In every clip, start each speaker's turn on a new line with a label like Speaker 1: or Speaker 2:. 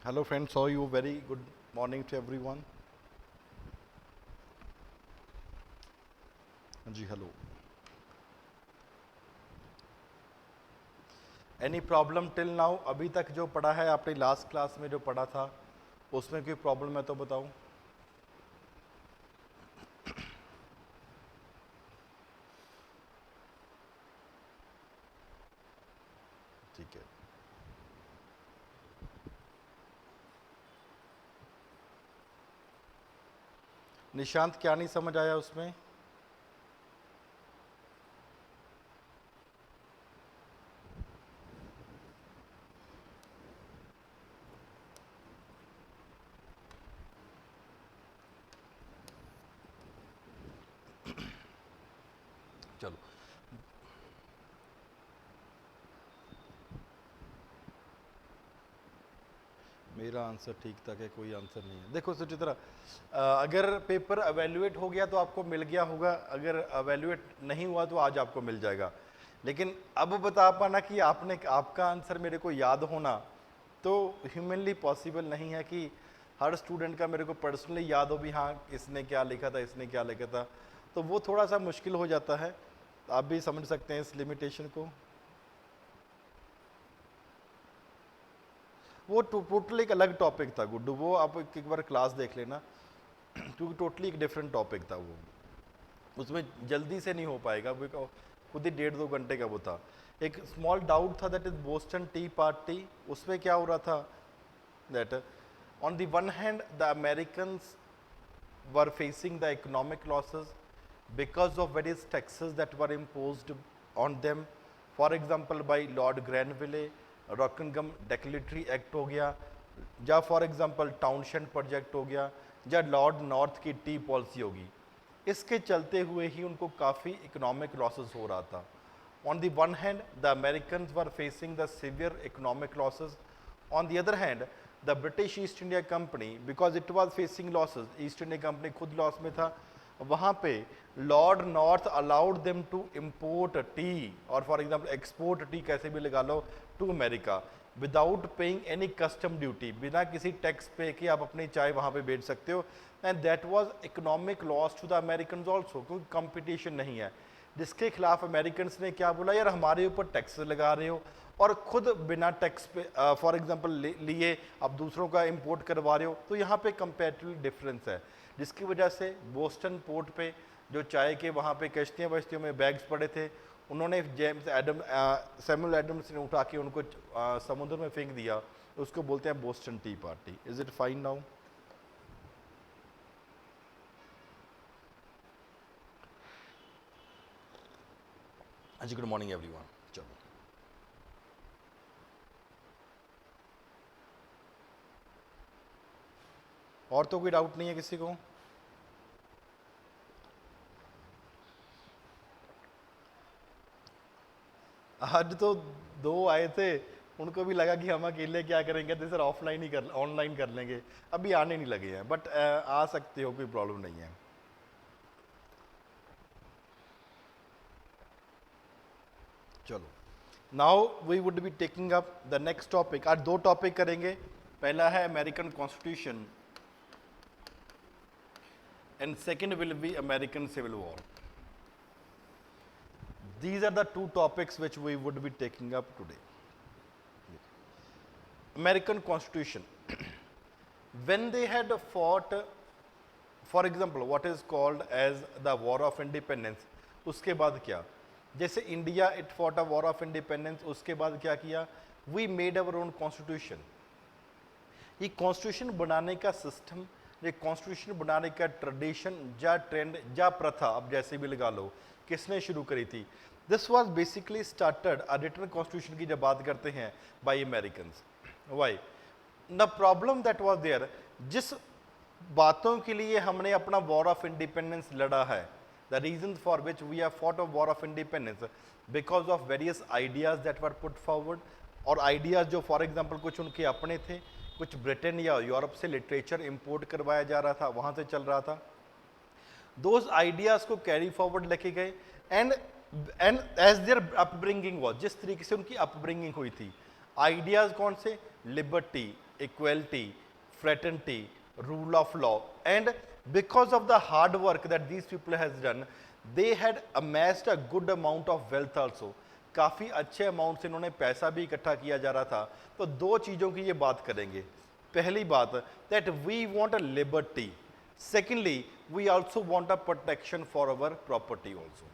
Speaker 1: Hello friends, how are you? Very good morning to everyone. जी hello. Any problem till now? अभी तक जो पढ़ा है आपने लास्ट क्लास में जो पढ़ा था उसमें कोई प्रॉब्लम है तो बताओ. ठीक है. निशांत क्या नहीं समझ आया उसमें? चलो. मेरा आंसर ठीक था कि कोई आंसर नहीं है. देखो सुचित्रा, अगर पेपर अवेल्युएट हो गया तो आपको मिल गया होगा, अगर अवेल्युएट नहीं हुआ तो आज आपको मिल जाएगा. लेकिन अब बता पाना कि आपने आपका आंसर मेरे को याद होना तो ह्यूमनली पॉसिबल नहीं है कि हर स्टूडेंट का मेरे को पर्सनली याद हो भी हाँ इसने क्या लिखा था, इसने क्या लिखा था. तो वो थोड़ा सा मुश्किल हो जाता है. आप भी समझ सकते हैं इस लिमिटेशन को. वो टोटली एक अलग टॉपिक था गुड्डू, वो आप एक बार क्लास देख लेना क्योंकि टोटली एक डिफरेंट टॉपिक था वो. उसमें जल्दी से नहीं हो पाएगा, वो खुद ही 1.5-2 घंटे का वो था. एक स्मॉल डाउट था that is Boston tea party. उसमें क्या हो रहा था that on the one hand the Americans were facing the economic losses because of various taxes that were imposed on them. For example, by Lord Granville, Rockingham declaratory act हो गया, या for example Townshend project हो गया, या Lord north की T policy होगी. इसके चलते हुए ही उनको काफ़ी इकोनॉमिक लॉसेस हो रहा था. On the one hand the Americans were facing the severe economic losses. On the other hand the British East India Company because it was facing losses, East India Company खुद loss में था, वहाँ पे Lord North allowed them to import tea और for example export tea, कैसे भी लगा लो, to America without paying any custom duty. बिना किसी टैक्स पे के आप अपनी चाय वहाँ पे बेच सकते हो. And that was economic loss to the American also, क्योंकि कंपटीशन नहीं है. जिसके खिलाफ अमेरिकन ने क्या बोला, यार हमारे ऊपर टैक्स लगा रहे हो और खुद बिना टैक्स पे फॉर एग्जांपल लिए आप दूसरों का इंपोर्ट करवा रहे हो. तो यहाँ पे कंपेरेटिव डिफरेंस है, जिसकी वजह से बोस्टन पोर्ट पे जो चाय के वहाँ पे कश्तियों वश्तियों में बैग्स पड़े थे, उन्होंने जेम्स एडम सैमुअल एडम्स ने उठा के उनको समुद्र में फेंक दिया. उसको बोलते हैं Boston tea party. Is it fine now? जी गुड मॉर्निंग एवरीवन. चलो और तो कोई डाउट नहीं है किसी को? आज तो 2 आए थे, उनको भी लगा कि हम अकेले क्या करेंगे, तो सर ऑफलाइन ही कर, ऑनलाइन कर लेंगे. अभी आने नहीं लगे हैं, बट आ सकते हो, कोई प्रॉब्लम नहीं है. चलो now we would be taking up the next topic. आज 2 टॉपिक करेंगे. पहला है American constitution and second will be American civil war. These are the 2 topics which we would be taking up today. American Constitution. When they had fought, for example, what is called as the War of Independence, उसके बाद क्या, जैसे India it fought a war of independence, उसके बाद क्या किया, we made our own constitution. ये constitution बनाने का सिस्टम, ये कॉन्स्टिट्यूशन बनाने का ट्रेडिशन या ट्रेंड या प्रथा, अब जैसे भी लगा लो, किसने शुरू करी थी? This was basically started a written constitution की जब बात करते हैं by Americans. Why the problem that was there, जिस बातों के लिए हमने अपना वॉर ऑफ इंडिपेंडेंस लड़ा है, the reason for which we have fought a war of independence because of various ideas that were put forward. और आइडियाज जो फॉर एग्जाम्पल कुछ उनके अपने थे, कुछ ब्रिटेन या यूरोप से लिटरेचर इंपोर्ट करवाया जा रहा था, वहाँ से चल रहा था. दोज आइडियाज को कैरी फॉरवर्ड लेके गए and as their upbringing was, जिस तरीके से उनकी अपब्रिंगिंग हुई थी, आइडियाज कौन से, liberty, equality, fraternity, rule of law, and because of the hard work that these people has done, they had amassed a good amount of wealth also. काफ़ी अच्छे अमाउंट से इन्होंने पैसा भी इकट्ठा किया जा रहा था। तो दो चीज़ों की ये बात करेंगे। पहली बात, that we want a liberty, secondly we also want a protection for our property also.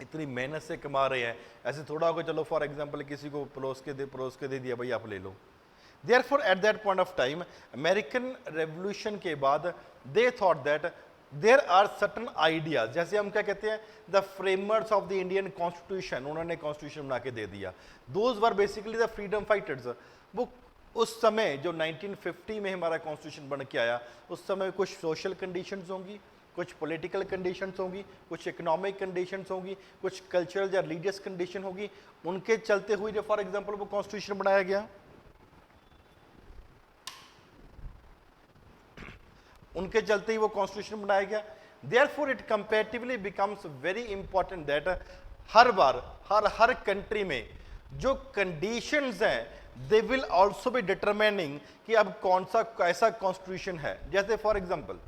Speaker 1: इतनी मेहनत से कमा रहे हैं, ऐसे थोड़ा होगा चलो फॉर एग्जांपल किसी को परोस के दे दिया भाई आप ले लो। Therefore, at that point of time, American revolution के बाद they thought that there are certain ideas, जैसे हम क्या कहते हैं the framers of the Indian constitution, उन्होंने कॉन्स्टिट्यूशन बना के दे दिया। Those were basically the freedom fighters. वो उस समय जो 1950 में हमारा कॉन्स्टिट्यूशन बन के आया, उस समय कुछ सोशल कंडीशंस होंगी, कुछ पॉलिटिकल कंडीशंस होंगी, कुछ इकोनॉमिक कंडीशंस होंगी, कुछ कल्चरल या रिलीजियस कंडीशन होगी, उनके चलते हुए जो फॉर एग्जांपल वो कॉन्स्टिट्यूशन बनाया गया, उनके चलते ही वो कॉन्स्टिट्यूशन बनाया गया। Therefore it comparatively becomes very important that her bar her country में जो कंडीशंस हैं they will also be determining कि अब कौन सा कैसा कॉन्स्टिट्यूशन है। जैसे फॉर एग्जांपल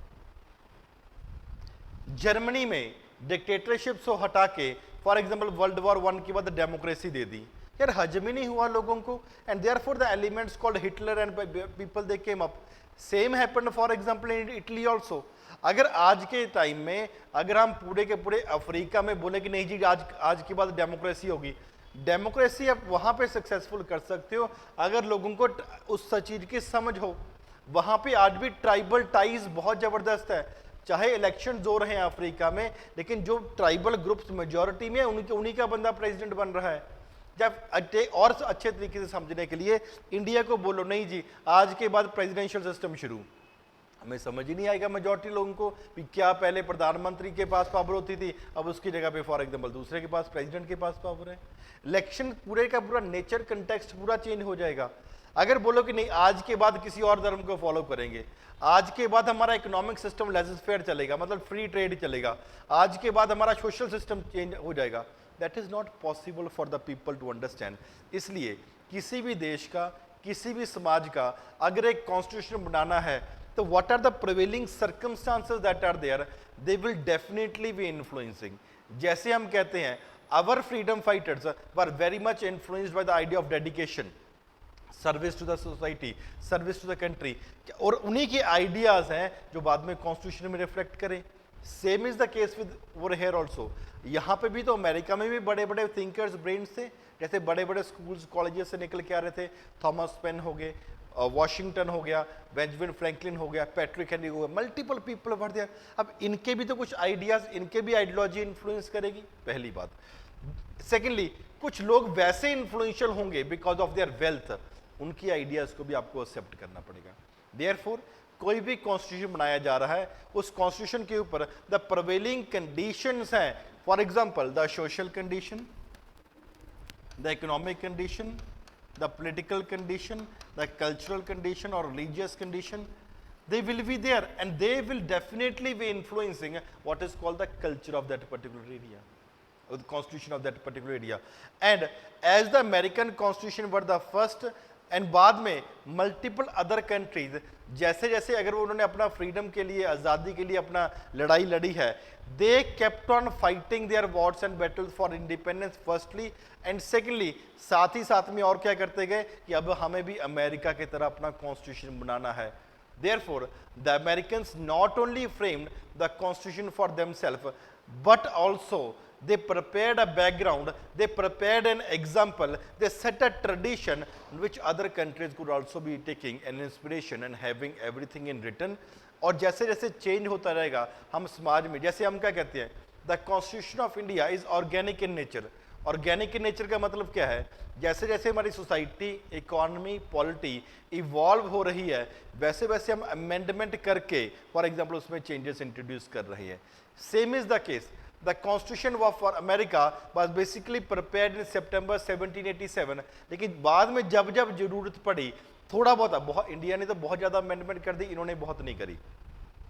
Speaker 1: जर्मनी में डिक्टेटरशिप से हटा के फॉर एग्जांपल वर्ल्ड वॉर 1 के बाद डेमोक्रेसी दे दी, यार हजम ही नहीं हुआ लोगों को, and therefore the elements called Hitler and people they came up. Same happened for example in Italy also. अगर आज के टाइम में अगर हम पूरे के पूरे अफ्रीका में बोले कि नहीं जी आज के बाद डेमोक्रेसी होगी, डेमोक्रेसी आप वहां पे सक्सेसफुल कर सकते हो अगर लोगों को उस चीज की समझ हो। वहां पे आज भी ट्राइबल टाइज बहुत जबरदस्त है, चाहे इलेक्शन जो रहे हैं अफ्रीका में, लेकिन जो ट्राइबल ग्रुप्स मेजोरिटी में उन्हीं का बंदा प्रेसिडेंट बन रहा है। जब और अच्छे तरीके से समझने के लिए इंडिया को बोलो नहीं जी आज के बाद प्रेसिडेंशियल सिस्टम शुरू, हमें समझ ही नहीं आएगा मेजॉरिटी लोगों को कि क्या पहले प्रधानमंत्री के पास पावर होती थी, अब उसकी जगह पे फॉर एग्जांपल दूसरे के पास प्रेसिडेंट के पास पावर है। इलेक्शन पूरे का पूरा नेचर कंटेक्स्ट पूरा चेंज हो जाएगा। अगर बोलो कि नहीं आज के बाद किसी और धर्म को फॉलो करेंगे, आज के बाद हमारा इकोनॉमिक सिस्टम लेज़र-फेयर चलेगा, मतलब फ्री ट्रेड चलेगा, आज के बाद हमारा सोशल सिस्टम चेंज हो जाएगा, that is not possible for the people to understand. इसलिए किसी भी देश का किसी भी समाज का अगर एक कॉन्स्टिट्यूशन बनाना है तो what are the prevailing circumstances that are there, they will definitely be influencing. जैसे हम कहते हैं our freedom fighters were very much influenced by the idea of dedication, service to the society, service to the country, और उन्हीं के ideas हैं जो बाद में कॉन्स्टिट्यूशन में रिफ्लेक्ट करें। Same is the case with over here also. यहाँ पे भी तो अमेरिका में भी बड़े बड़े थिंकर्स ब्रेन्स थे, जैसे बड़े बड़े स्कूल्स कॉलेजेस से निकल के आ रहे थे, थॉमस पेन हो गए, वॉशिंगटन हो गया, बेंजामिन फ्रैंकलिन हो गया, पैट्रिक हेनरी हो गया, मल्टीपल पीपल वर देयर। अब इनके भी तो कुछ आइडियाज, इनके भी आइडियोलॉजी इन्फ्लुएंस करेगी, पहली बात। सेकेंडली कुछ लोग वैसे इन्फ्लुएंशियल होंगे बिकॉज ऑफ देयर वेल्थ, उनकी आइडियाज को भी आपको एक्सेप्ट करना पड़ेगा। देयरफॉर कोई भी कॉन्स्टिट्यूशन बनाया जा रहा है उस कॉन्स्टिट्यूशन के ऊपर द प्रिवेलिंग कंडीशंस हैं, for example the social condition, the economic condition, the political condition, the cultural condition or religious condition, they will be there and they will definitely be influencing what is called the culture of that particular area or the constitution of that particular area. And as the American constitution were the first and बाद में multiple other countries जैसे जैसे अगर वो उन्होंने अपना freedom के लिए आज़ादी के लिए अपना लड़ाई लड़ी है, they kept on fighting their wars and battles for independence firstly and secondly, साथ ही साथ में और क्या करते गए कि अब हमें भी अमेरिका की तरह अपना कॉन्स्टिट्यूशन बनाना है। Therefore, the Americans not only framed the constitution for themselves, but also they prepared a background, they prepared an example, they set a tradition in which other countries could also be taking an inspiration and having everything in written. और जैसे जैसे change होता रहेगा हम समाज में, जैसे हम क्या कहते हैं the constitution of India is organic in nature. Organic in nature का मतलब क्या है, जैसे जैसे हमारी सोसाइटी, इकोनॉमी, पॉलिटी इवॉल्व हो रही है वैसे वैसे हम अमेंडमेंट करके फॉर एग्जांपल उसमें चेंजेस इंट्रोड्यूस कर रहे हैं। Same is the case, the constitution for America was basically prepared in September 1787, लेकिन बाद में जब जब जरूरत पड़ी थोड़ा बहुत इंडिया ने तो बहुत ज़्यादा अमेंडमेंट कर दी, इन्होंने बहुत नहीं करी।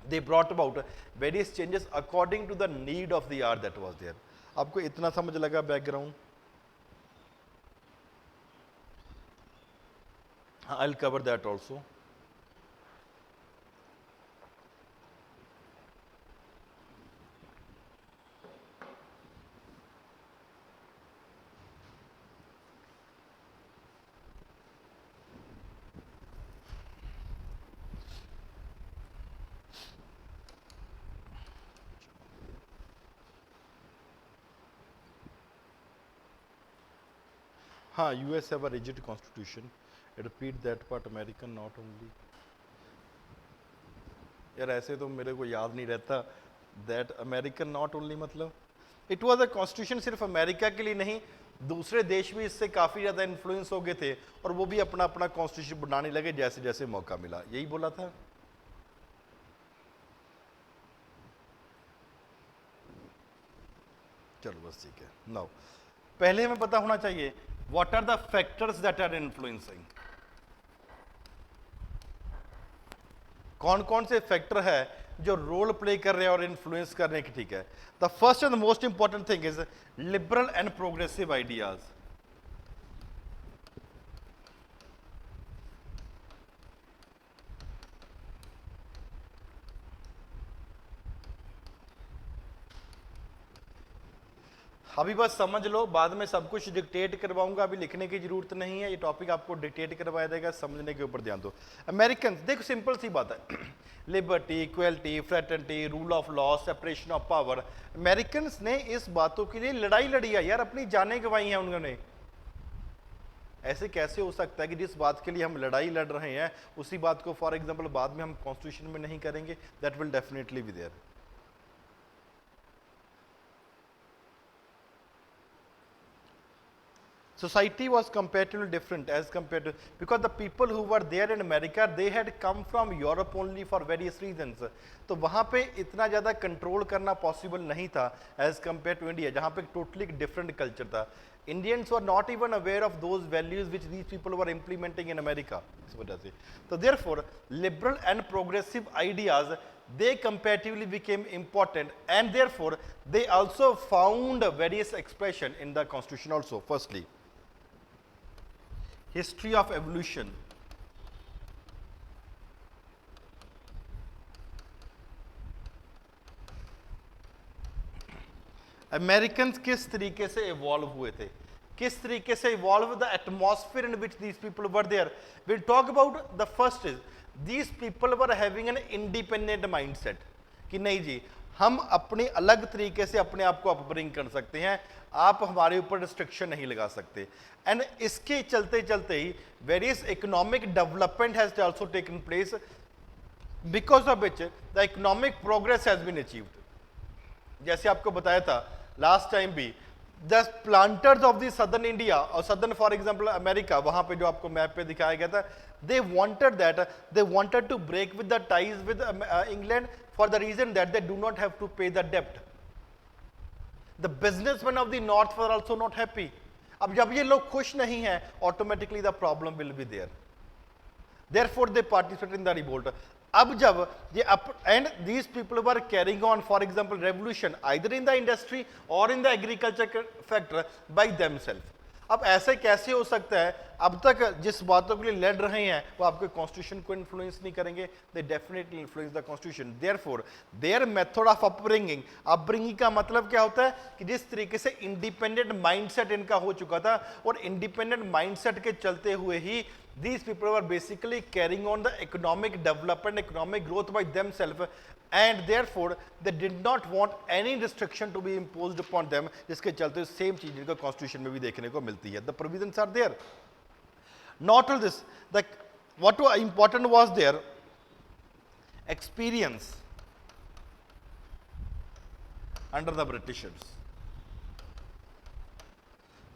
Speaker 1: They brought about various changes according to the need of the hour that was there. आपको इतना समझ लगा background? I'll cover that also. हाँ, US have a rigid constitution. I repeat that part, American not only. यार ऐसे तो मेरे को याद नहीं रहता. दैट अमेरिकन नॉट ओनली मतलब इट वॉज अ कॉन्स्टिट्यूशन सिर्फ अमेरिका के लिए नहीं, दूसरे देश भी इससे काफ़ी ज़्यादा इन्फ्लुएंस हो गए थे और वो भी अपना अपना कॉन्स्टिट्यूशन बनाने लगे जैसे जैसे मौका मिला. यही बोला था. चलो बस ठीक है. नाउ पहले हमें पता होना चाहिए what are the factors that are influencing. कौन कौन से फैक्टर है जो रोल प्ले कर रहे हैं और इन्फ्लुएंस कर रहे हैं कि ठीक है. The first and the most important thing is liberal and progressive ideas. अभी बस समझ लो, बाद में सब कुछ डिक्टेट करवाऊंगा, अभी लिखने की जरूरत नहीं है. ये टॉपिक आपको डिक्टेट करवाया जाएगा, समझने के ऊपर ध्यान दो. अमेरिकन देखो सिंपल सी बात है. Liberty, equality, fraternity, rule of law, separation of power. American ने इस बातों के लिए लड़ाई लड़ी है यार, अपनी जानें गंवाई हैं उन्होंने. ऐसे कैसे हो सकता है कि जिस बात के लिए हम लड़ाई लड़ रहे हैं उसी बात को फॉर एग्जाम्पल बाद में हम कॉन्स्टिट्यूशन में नहीं करेंगे. That will definitely be there. Society was comparatively different as compared to, because the people who were there in America, they had come from Europe only for various reasons. तो वहाँ पे इतना ज़्यादा कंट्रोल करना possible नहीं था as compared to India, जहाँ पे टोटली डिफरेंट कल्चर था. Indians were not even aware of those values which these people were implementing in America. इस वजह से तो therefore liberal and progressive ideas they comparatively became important, and therefore they also found various expression in the constitution also. Firstly, history of evolution. American किस तरीके से evolve हुए थे, किस तरीके से evolve, the atmosphere in which these people were there. Will talk about the first is these people were having an independent mindset कि नहीं जी हम अपनी अलग तरीके से अपने आप को अपब्रिंग कर सकते हैं, आप हमारे ऊपर रिस्ट्रिक्शन नहीं लगा सकते. एंड इसके चलते चलते ही various economic development has also taken place, because of which the economic progress has been achieved. जैसे आपको बताया था लास्ट टाइम भी, the planters of the southern India और सदर्न फॉर एग्जांपल अमेरिका, वहां पे जो आपको मैप पे दिखाया गया था, they wanted to break with the ties with England for the reason that they do not have to pay the debt. The businessmen of the north were also not happy. अब जब ये लोग खुश नहीं हैं, automatically the problem will be there. Therefore they participated in the revolt. अब जब ये and these people were carrying on for example revolution either in the industry or in the agriculture sector by themselves. अब ऐसे कैसे हो सकता है, अब तक जिस बातों के लिए लड़ रहे हैं वो आपके कॉन्स्टिट्यूशन को इन्फ्लुएंस नहीं करेंगे. They definitely influence the constitution. Therefore their method of upbringing का मतलब क्या होता है कि जिस तरीके से इंडिपेंडेंट माइंडसेट इनका हो चुका था और इंडिपेंडेंट माइंडसेट के चलते हुए ही these people were basically carrying on the economic development, economic growth by themselves, and therefore they did not want any restriction to be imposed upon them. जिसके चलते सेम चीज इनका कॉन्स्टिट्यूशन में भी देखने को मिलती है. The provisions are there. Not all this, the what was important was their experience under the Britishers.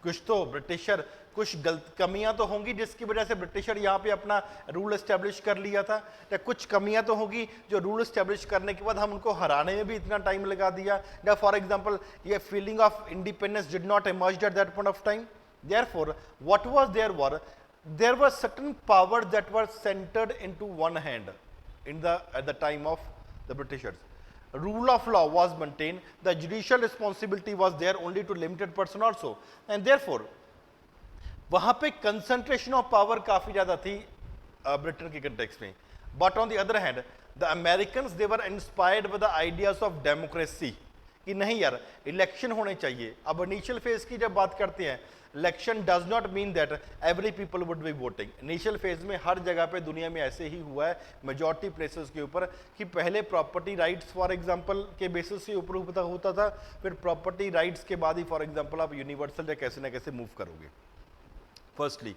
Speaker 1: कुछ तो ब्रिटिशर कुछ गलत कमियां तो होंगी जिसकी वजह से ब्रिटिशर यहाँ पे अपना रूल एस्टेब्लिश कर लिया था, या कुछ कमियां तो होगी जो रूल एस्टेब्लिश करने के बाद हम उनको हराने में भी इतना टाइम लगा दिया. या फॉर एग्जांपल ये feeling of independence did not emerge at that point of time. Therefore what was there were certain power that were centred into one hand in the at the time of the Britishers. Rule of law was maintained, the judicial responsibility was there only to limited person also, and therefore वहां पे concentration of power काफी ज्यादा थी Britain के context में। But on the other hand the Americans they were inspired with the ideas of democracy, कि नहीं यार इलेक्शन होने चाहिए। अब इनिशियल फेज की जब बात करते हैं, election does not mean that every people would be voting. Initial phase में हर जगह पे दुनिया में ऐसे ही हुआ है, मेजॉरिटी प्लेसेस के ऊपर, कि पहले प्रॉपर्टी राइट्स फॉर एग्जांपल के बेसिस के ऊपर होता था, फिर प्रॉपर्टी राइट्स के बाद ही फॉर एग्जांपल आप यूनिवर्सल या कैसे ना कैसे मूव करोगे। Firstly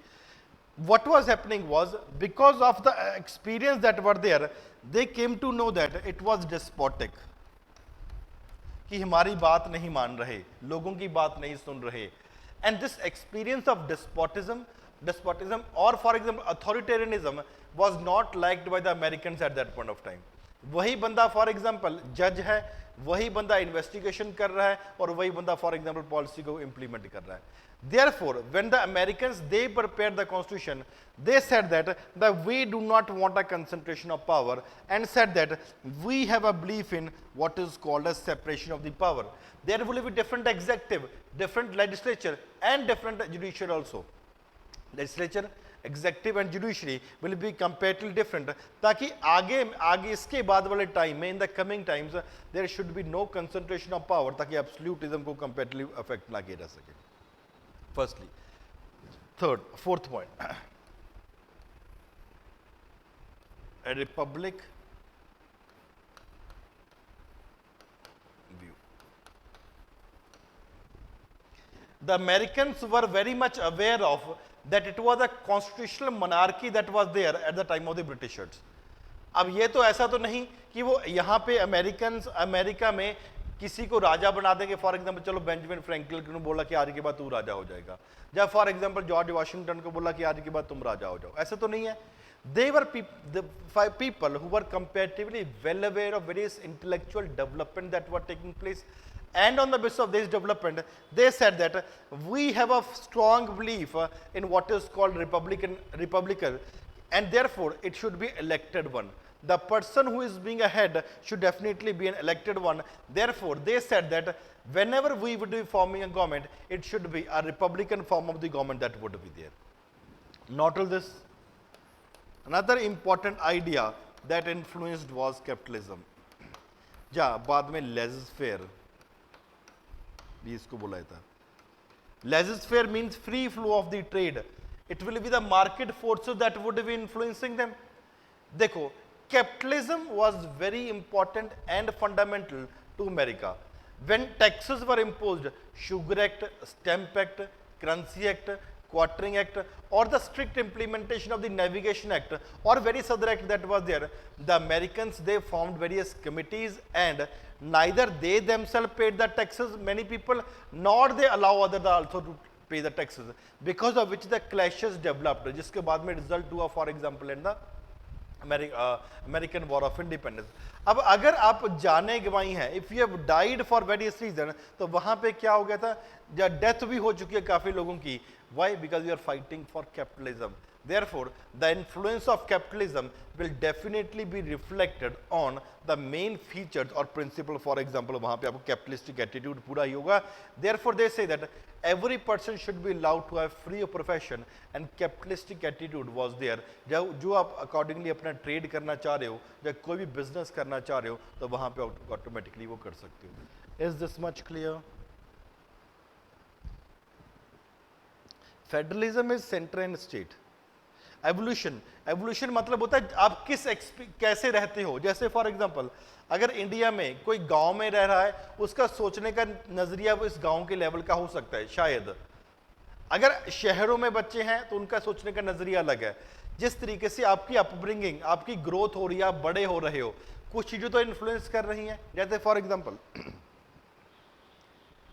Speaker 1: what was happening was, because of the experience that were there, they came to know that it was despotic, कि हमारी बात नहीं मान रहे, लोगों की बात नहीं सुन रहे। And this experience of despotism or for example authoritarianism was not liked by the Americans at that point of time। वही बंदा फॉर एग्जाम्पल जज है, वही बंदा इन्वेस्टिगेशन कर रहा है, और वही बंदा फॉर एग्जाम्पल पॉलिसी को इंप्लीमेंट कर रहा है। Therefore, when the Americans they prepared the constitution, they said that we do not want a concentration of power, and said that we have a belief in what is called as separation of the power. There will be different executive, different legislature, and different judiciary also. Legislature, executive and judiciary will be completely different, ताकि आगे इसके बाद वाले time में, in the coming times, there should be no concentration of power, ताकि absolutism को completely affect ना किया जा सके। Firstly, fourth point, a republic view. The Americans were very much aware of that it was a constitutional monarchy that was there at the time of the Britishers. अब ये तो ऐसा तो नहीं कि वो यहाँ पे अमेरिका में किसी को राजा बना देंगे। फॉर एग्जांपल चलो बेंजामिन फ्रैंकलिन ने बोला कि आज के बाद तू राजा हो जाएगा, या फॉर एग्जांपल जॉर्ज वाशिंगटन को बोला कि आज के बाद तुम राजा हो जाओ, ऐसा तो नहीं है। They were the five people who were comparatively well aware of various intellectual development that were taking place, and on the basis of this development they said that we have a strong belief in what is called republican, and therefore it should be elected one. The person who is being a head should definitely be an elected one. Therefore, they said that whenever we would be forming a government, it should be a republican form of the government that would be there. Not all this. Another important idea that influenced was capitalism. Ja, बाद में laissez-faire भी इसको बुलाया था। Laissez-faire means free flow of the trade. It will be the market forces that would be influencing them. देखो, capitalism was very important and fundamental to America. When taxes were imposed, Sugar Act, Stamp Act, Currency Act, Quartering Act, or the strict implementation of the Navigation Act, or various other act that was there, the Americans they formed various committees, and neither they themselves paid the taxes, many people, nor they allow others also to pay the taxes, because of which the clashes developed, जिसके बाद में result हुआ for example in the American War of Independence. अब अगर आप जाने गवाई हैं, if you have died for various reason, तो वहां पे क्या हो गया था, जब डेथ भी हो चुकी है काफी लोगों की, why, because you are fighting for capitalism. Therefore, the influence of capitalism will definitely be reflected on the main features or principle. For example, वहाँ पे आपको capitalistic attitude पूरा ही होगा. Therefore, they say that every person should be allowed to have free of profession, and capitalistic attitude was there. जो आप accordingly अपना trade करना चाह रहे हो, या कोई भी business करना चाह रहे हो, तो वहाँ पे automatically वो कर सकते हो. Is this much clear? Federalism is center and state. Evolution मतलब होता है आप कैसे रहते हो. जैसे फॉर एग्जांपल अगर इंडिया में कोई गांव में रह रहा है, उसका सोचने का नजरिया वो इस गांव के लेवल का हो सकता है शायद. अगर शहरों में बच्चे हैं तो उनका सोचने का नजरिया अलग है. जिस तरीके से आपकी अपब्रिंगिंग, आपकी ग्रोथ हो रही है, आप बड़े हो रहे हो, कुछ चीजें तो इन्फ्लुएंस कर रही हैं. जैसे for example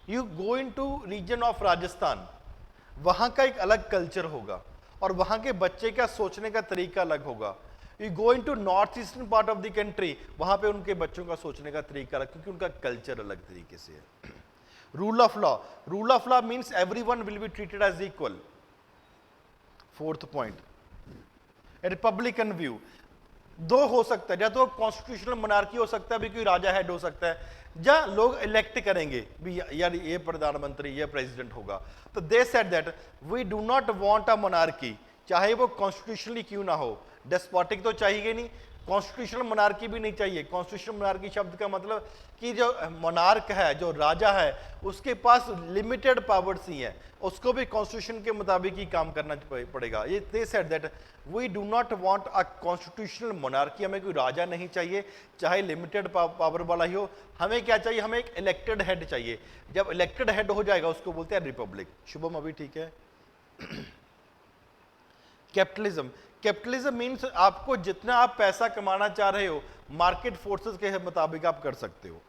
Speaker 1: you go in to region of Rajasthan, वहां का एक अलग कल्चर होगा और वहां के बच्चे का सोचने का तरीका अलग होगा. You go in to north eastern part of the country, वहां पे उनके बच्चों का सोचने का तरीका अलग, क्योंकि उनका कल्चर अलग तरीके से है. Rule of law means everyone will be treated as equal. Fourth point, republican view. दो हो सकता है, या तो कॉन्स्टिट्यूशनल मोनार्की हो सकता है, भी कोई राजा हेड हो सकता है, जहां लोग इलेक्ट करेंगे भी यार ये प्रधानमंत्री, ये प्रेसिडेंट होगा. तो they said that we do not want a monarchy, चाहे वो कॉन्स्टिट्यूशनली क्यों ना हो। डेस्पोटिक तो चाहिए नहीं, कॉन्स्टिट्यूशनल मोनार्की भी नहीं चाहिए। कॉन्स्टिट्यूशनल मोनार्की शब्द का मतलब कि जो मोनार्क है, जो राजा है, उसके पास लिमिटेड पावर्स ही है, उसको भी कॉन्स्टिट्यूशन के मुताबिक ही काम करना पड़ेगा। ये they said that we do not want a constitutional monarchy, हमें कोई राजा नहीं चाहिए, चाहे लिमिटेड पावर वाला ही हो। हमें क्या चाहिए, हमें एक इलेक्टेड हेड चाहिए। जब इलेक्टेड हेड हो जाएगा उसको बोलते हैं रिपब्लिक। शुभम अभी ठीक है। कैपिटलिज्म, कैपिटलिज्म मीन्स आपको जितना आप पैसा कमाना चाह रहे हो मार्केट फोर्सेस के मुताबिक आप कर सकते हो।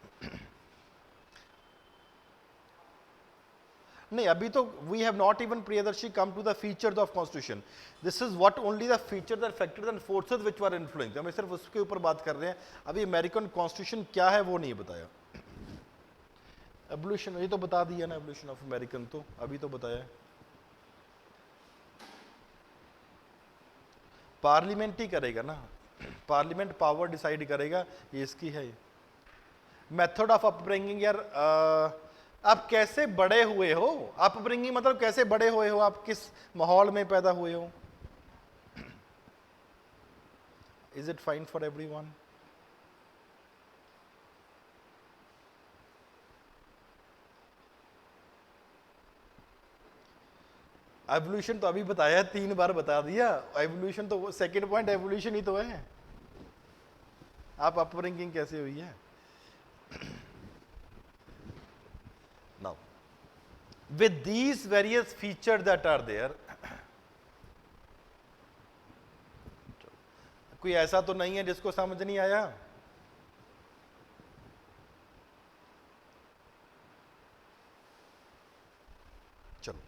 Speaker 1: नहीं, अभी तो वी हैव नॉट इवन प्रियदर्शी come to the features of constitution. This is what only the features and factors and forces which were influence. हमें सिर्फ उसके ऊपर बात कर रहे हैं, अभी अमेरिकन कॉन्स्टिट्यूशन क्या है वो नहीं बताया। एवोल्यूशन ये तो बता दिया ना, एवोल्यूशन ऑफ अमेरिकन तो अभी तो बताया। पार्लियामेंट ही करेगा ना, पार्लियामेंट पावर डिसाइड करेगा, ये इसकी है। मेथड ऑफ अपब्रिंगिंग, यार आप कैसे बड़े हुए हो, अपब्रिंगिंग मतलब कैसे बड़े हुए हो, आप किस माहौल में पैदा हुए हो। Is it fine for everyone? Evolution तो अभी बताया, 3 बार बता दिया। एवोल्यूशन तो सेकंड पॉइंट एवोल्यूशन ही तो है। आप अपब्रिंगिंग कैसे हुई है। Now with these various feature that are there, कोई ऐसा तो नहीं है जिसको समझ नहीं आया। चलो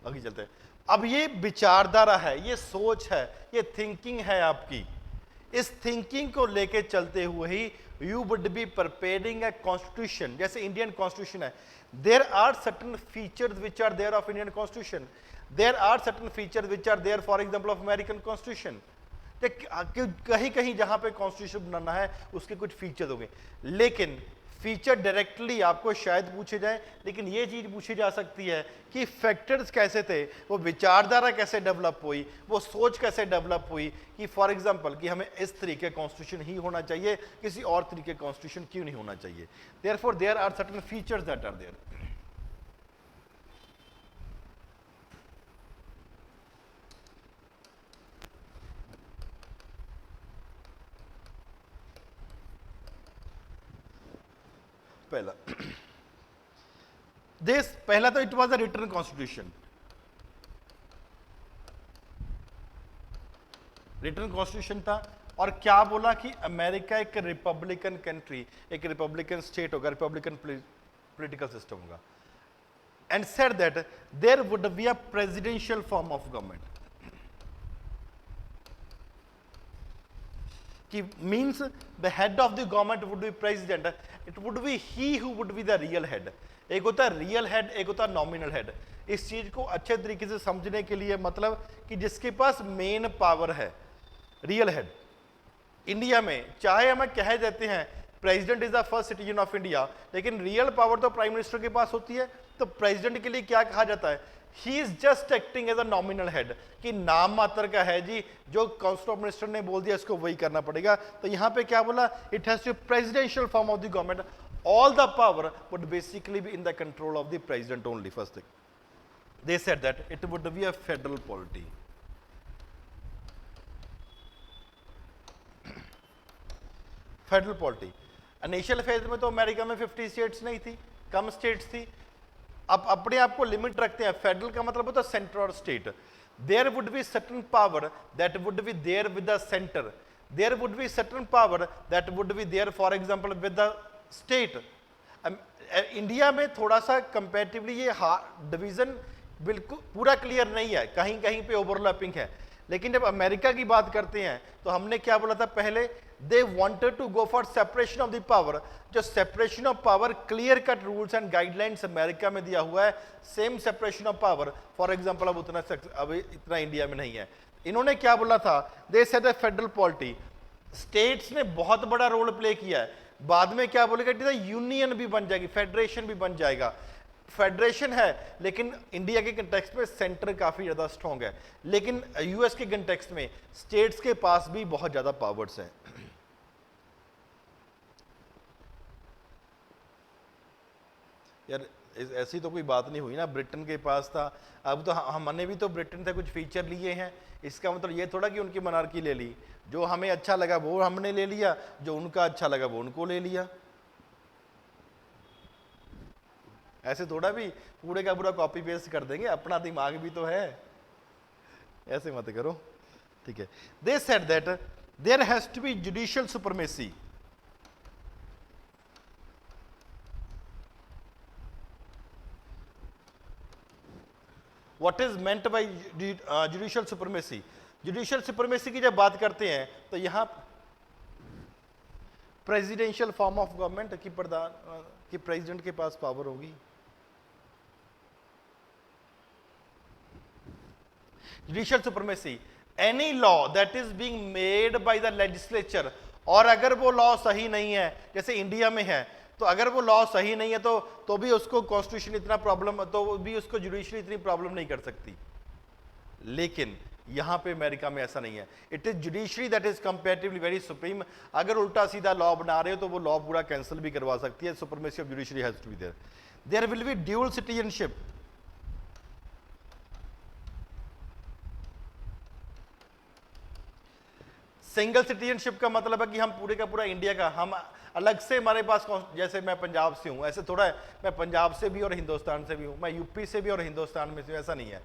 Speaker 1: आगे चलते हैं। अब ये विचारधारा है, ये सोच है, ये थिंकिंग है आपकी। इस थिंकिंग को लेके चलते हुए ही you would be preparing a constitution. जैसे इंडियन कॉन्स्टिट्यूशन है, there are certain features which are there of Indian constitution, there are certain features which are there for example of American constitution. कहीं कहीं जहां पे कॉन्स्टिट्यूशन बनाना है उसके कुछ फीचर्स होंगे, लेकिन फीचर डायरेक्टली आपको शायद पूछे जाए, लेकिन ये चीज पूछी जा सकती है कि फैक्टर्स कैसे थे, वो विचारधारा कैसे डेवलप हुई, वो सोच कैसे डेवलप हुई, कि फॉर एग्जांपल कि हमें इस तरीके कॉन्स्टिट्यूशन ही होना चाहिए, किसी और तरीके कॉन्स्टिट्यूशन क्यों नहीं होना चाहिए। Therefore there are certain features that are there. पहला तो it was a written constitution. Written constitution था, और क्या बोला कि अमेरिका एक रिपब्लिकन कंट्री, एक रिपब्लिकन स्टेट होगा, रिपब्लिकन पॉलिटिकल सिस्टम होगा। And said that there would be a presidential form of government, कि means the head of the government would be president, it would be he who would be the real head। एक होता है real head, एक होता है nominal head. इस चीज को अच्छे तरीके से समझने के लिए मतलब कि जिसके पास मेन पावर है, रियल हेड। इंडिया में चाहे हम कह देते हैं president is the first citizen of India, लेकिन रियल पावर तो प्राइम मिनिस्टर के पास होती है। तो प्रेसिडेंट के लिए क्या कहा जाता है, he is just acting as a nominal head, कि नाम मात्र का है जी, जो काउंसिल ऑफ मिनिस्टर ने बोल दिया इसको वही करना पड़ेगा। तो यहां पे क्या बोला, it has to presidential form of the government, all the power would basically be in the control of the president only। First thing they said that it would be a federal polity। Federal polity. Initial phase में तो America में 50 states नहीं थी, कम states थी। अब अपने आप को लिमिट रखते हैं। फेडरल का मतलब होता है सेंटर और स्टेट। There would be certain power that would be there with the centre, there would be certain power that would be there for example with the state. India में थोड़ा सा कंपैरेटिवली ये डिवीजन बिल्कुल पूरा क्लियर नहीं है, कहीं कहीं पे ओवरलैपिंग है। लेकिन जब अमेरिका की बात करते हैं तो हमने क्या बोला था पहले, they wanted to go for separation of the power. जो separation of power, clear cut rules and guidelines America में दिया हुआ है, same separation of power for example अब इतना इंडिया में नहीं है। इन्होंने क्या बोला था, they said the federal polity. States ने बहुत बड़ा रोल प्ले किया है, बाद में क्या बोलेगा, यूनियन भी बन जाएगी, फेडरेशन भी बन जाएगा। फेडरेशन है, लेकिन इंडिया के कंटेक्स्ट में सेंटर काफी ज्यादा स्ट्रांग है, लेकिन यूएस के कंटेक्स्ट में स्टेट्स के पास भी बहुत ज्यादा पावर्स हैं। यार ऐसी तो कोई बात नहीं हुई ना, ब्रिटेन के पास था, अब तो हमने भी तो ब्रिटेन से कुछ फीचर लिए हैं, इसका मतलब ये थोड़ा कि उनकी मनार्की ले ली, जो हमें अच्छा लगा वो हमने ले लिया, जो उनका अच्छा लगा वो उनको ले लिया। ऐसे थोड़ा भी पूरे का पूरा कॉपी पेस्ट कर देंगे, अपना दिमाग भी तो है, ऐसे मत करो, ठीक है। They said that there has to be judicial supremacy. What is meant by judicial supremacy? Judicial supremacy की जब बात करते हैं तो यहां प्रेसिडेंशियल फॉर्म ऑफ गवर्नमेंट की प्रधान कि प्रेसिडेंट के पास पावर होगी। Judicial supremacy, any law that is being made by the legislature, और अगर वो लॉ सही नहीं है, जैसे इंडिया में है, तो अगर वो लॉ सही नहीं है तो भी उसको कॉन्स्टिट्यूशन इतना प्रॉब्लम, तो भी उसको जुडिशरी इतनी प्रॉब्लम नहीं कर सकती। लेकिन यहां पे अमेरिका में ऐसा नहीं है, it is judiciary that is comparatively very supreme. अगर उल्टा सीधा लॉ बना रहे हो तो वो लॉ पूरा कैंसिल भी करवा सकती है। Supremacy of judiciary has to be there. There will be dual citizenship. Single citizenship का मतलब है कि हम पूरे का पूरा इंडिया का, हम अलग से हमारे पास, जैसे मैं पंजाब से हूं, ऐसे थोड़ा है मैं पंजाब से भी और हिंदुस्तान से भी हूं, मैं यूपी से भी और हिंदुस्तान में से, ऐसा नहीं है।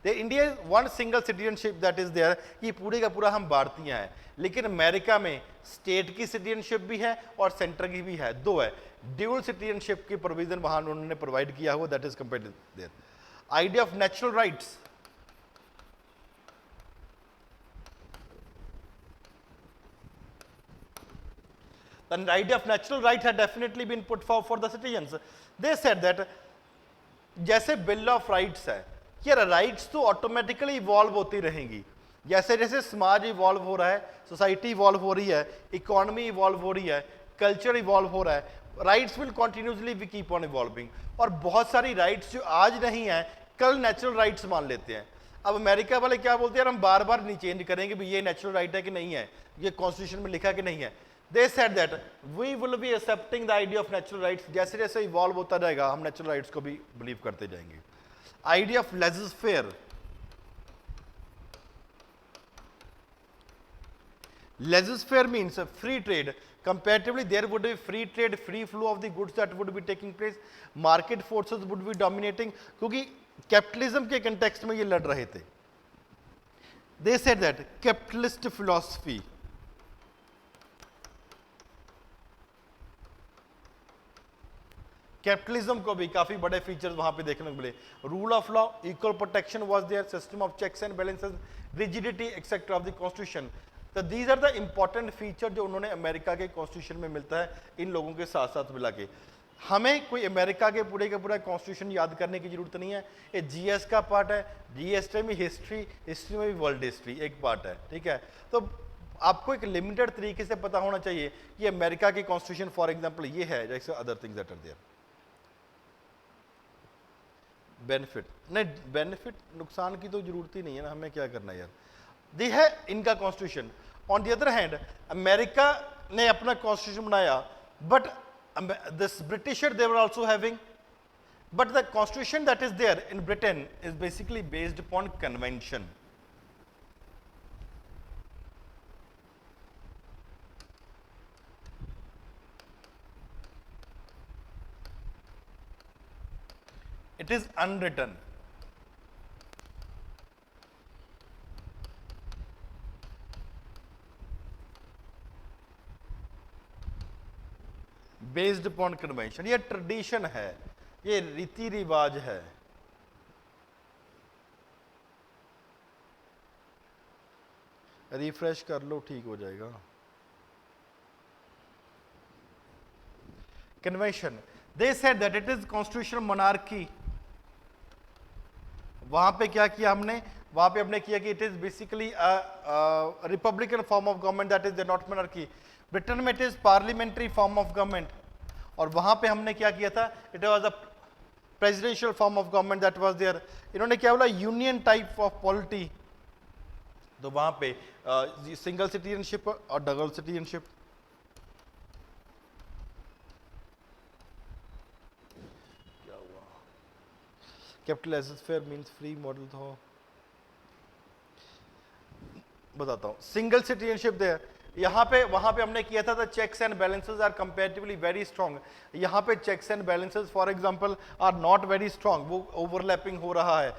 Speaker 1: India is one single citizenship that is there, कि पूरे का पूरा हम भारतीय हैं। लेकिन अमेरिका में स्टेट की सिटीजनशिप भी है और सेंटर की भी है, दो है। ड्यूअल सिटीजनशिप की प्रोविजन वहां उन्होंने प्रोवाइड किया हुआ, that is compared there. Idea of natural rights, the idea of natural right had definitely been put forward for the citizens. They said that जैसे बिल ऑफ राइट्स है, ये rights तो automatically evolve होती रहेंगी, जैसे जैसे समाज इवॉल्व हो रहा है, सोसाइटी इवॉल्व हो रही है, इकोनॉमी इवॉल्व हो रही है, कल्चर इवॉल्व हो रहा है, rights will continuously we keep on evolving. और बहुत सारी राइट्स जो आज नहीं है कल नेचुरल राइट्स मान लेते हैं। अब अमेरिका वाले क्या बोलते हैं, हम बार बार नहीं चेंज करेंगे भी ये नेचुरल राइट है कि नहीं है, ये कॉन्स्टिट्यूशन में लिखा कि नहीं है। They said that we will be accepting the idea of natural rights, जैसे जैसे इवॉल्व होता जाएगा हम नेचुरल राइट्स को भी बिलीव करते जाएंगे। Idea of laissez-faire, laissez-faire means free trade. Comparatively, there would be free trade, free flow of the goods that would be taking place. Market forces would be dominating, क्योंकि capitalism के context में ये लड़ रहे थे। They said that capitalist philosophy, capitalism को भी काफी बड़े फीचर्स वहां पे देखने को मिले। Rule of law, equal protection was there, system of checks and balances, rigidity etcetera of the constitution. तो these are the important feature जो उन्होंने अमेरिका के कॉन्स्टिट्यूशन में मिलता है, इन लोगों के साथ साथ मिला के। हमें कोई अमेरिका के पूरे का पूरा कॉन्स्टिट्यूशन याद करने की जरूरत नहीं है, ये जीएस का पार्ट है, जीएस में हिस्ट्री, हिस्ट्री में भी वर्ल्ड हिस्ट्री एक पार्ट है, ठीक है। तो आपको एक लिमिटेड तरीके से पता होना चाहिए कि अमेरिका की कॉन्स्टिट्यूशन फॉर एग्जाम्पल ये है, जैसे other things that are there. Benefit नहीं, बेनिफिट नुकसान की तो जरूरत ही नहीं है ना, हमें क्या करना है यार, ये है इनका constitution. On the other hand America ने अपना कॉन्स्टिट्यूशन बनाया, but this Britisher they were also having, but the constitution that is there in Britain is basically based upon convention. It is unwritten. Based upon convention, ये tradition है, ये रीति रिवाज है। Refresh कर लो, ठीक हो जाएगा। Convention, they said that it is constitutional monarchy। वहां पे क्या किया हमने, वहां पे हमने किया कि it is basically republican form of government, that is not monarchy. Britain में it is parliamentary form of government, और वहां पे हमने क्या किया था, it was a presidential form of government that was there. इन्होंने क्या बोला, यूनियन टाइप ऑफ पॉलिटी, तो वहां पे सिंगल सिटीजनशिप और डबल सिटीजनशिप। क्या हुआ, capital asset fair means free model था, बताता हूं। सिंगल सिटीजनशिप दे, यहाँ पे वहां पे हमने किया था, the checks and balances are comparatively very strong. यहाँ पे checks and balances for example are not very strong, वो ओवरलैपिंग हो रहा है।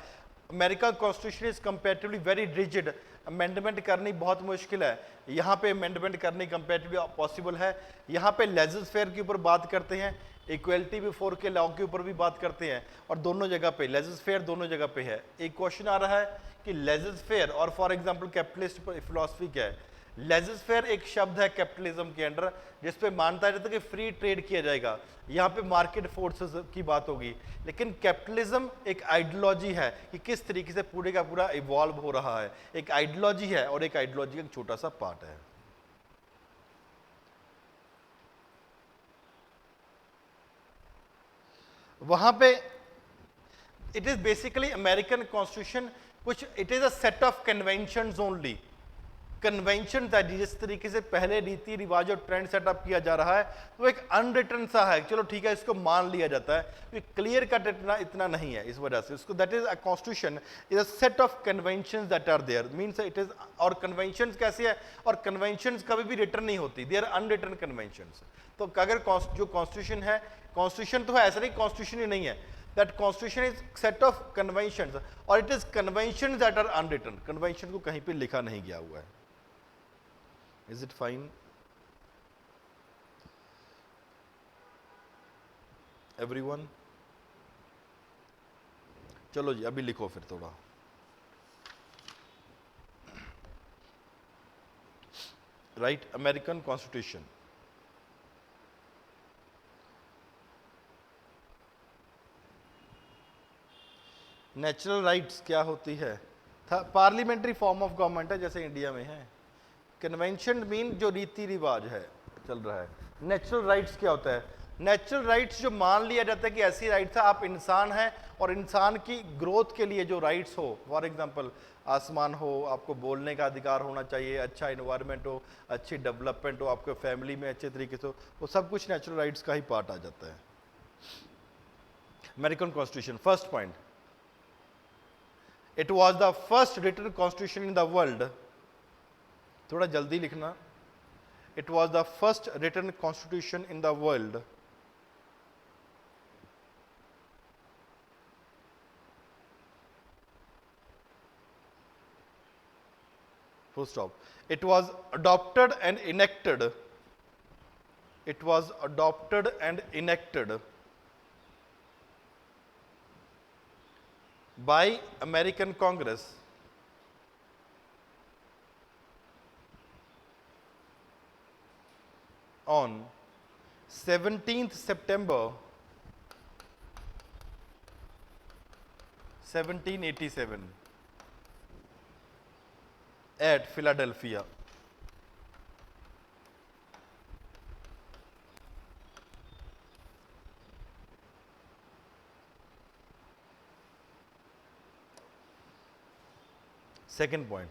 Speaker 1: America constitution is comparatively very rigid, amendment करनी बहुत मुश्किल है। यहाँ पे अमेंडमेंट करनी कंपैरेटिवली पॉसिबल है। यहाँ पे लेजिस फेयर के ऊपर बात करते हैं, इक्वलिटी बिफोर के लॉ के ऊपर भी बात करते हैं, और दोनों जगह पे लेजिस फेयर दोनों जगह पे है। एक क्वेश्चन आ रहा है कि लेजिस फेयर और फॉर एग्जांपल कैपिटलिस्ट फिलॉसफी क्या है। लेजिस फेयर एक शब्द है कैपिटलिज्म के अंडर, जिसपे मानता जाता है कि फ्री ट्रेड किया जाएगा, यहाँ पे मार्केट फोर्सेस की बात होगी। लेकिन कैपिटलिज्म एक आइडियोलॉजी है कि किस तरीके से पूरे का पूरा इवॉल्व हो रहा है, एक आइडियोलॉजी है, और एक आइडियोलॉजी का एक छोटा सा पार्ट है। वहां पे it is basically American constitution, कुछ it is a set of conventions only. Convention था, जिस तरीके से पहले रीति रिवाज और ट्रेंड सेटअप किया जा रहा है, तो एक अनरिटन सा है, चलो ठीक है इसको मान लिया जाता है, तो क्लियर कट इतना नहीं है। इस वजह से इसको that is a constitution is a set of conventions that are there, means it is. और कन्वेंशंस कैसे है, और कन्वेंशंस कभी भी रिटर्न नहीं होती, दे आर अनरिटन कन्वेंशंस। तो अगर जो कॉन्स्टिट्यूशन है, कॉन्स्टिट्यूशन तो है, ऐसा नहीं कॉन्स्टिट्यूशन ही नहीं है, that constitution is set of conventions, और it is conventions that are unwritten, convention को कहीं पे लिखा नहीं गया हुआ है। Is it fine? Everyone? चलो जी अभी लिखो फिर थोड़ा। Right, American constitution. Natural rights क्या होती है, पार्लियामेंट्री फॉर्म ऑफ गवर्नमेंट है जैसे इंडिया में है। कन्वेंशन मीन जो रीति रिवाज है चल रहा है। नेचुरल राइट्स क्या होता है, नेचुरल राइट्स जो मान लिया जाता है कि ऐसी राइट्स है, आप इंसान हैं और इंसान की ग्रोथ के लिए जो राइट्स हो, फॉर एग्जांपल आसमान हो, आपको बोलने का अधिकार होना चाहिए, अच्छा इन्वायरमेंट हो, अच्छी डेवलपमेंट हो, आपके फैमिली में अच्छे तरीके से हो, वो सब कुछ नेचुरल राइट्स का ही पार्ट आ जाता है। American constitution, first point, it was the first written constitution in the world, थोड़ा जल्दी लिखना, it was the first written constitution in the world full stop. It was adopted and enacted. It was adopted and enacted by American Congress on 17th September 1787 at Philadelphia. Second point,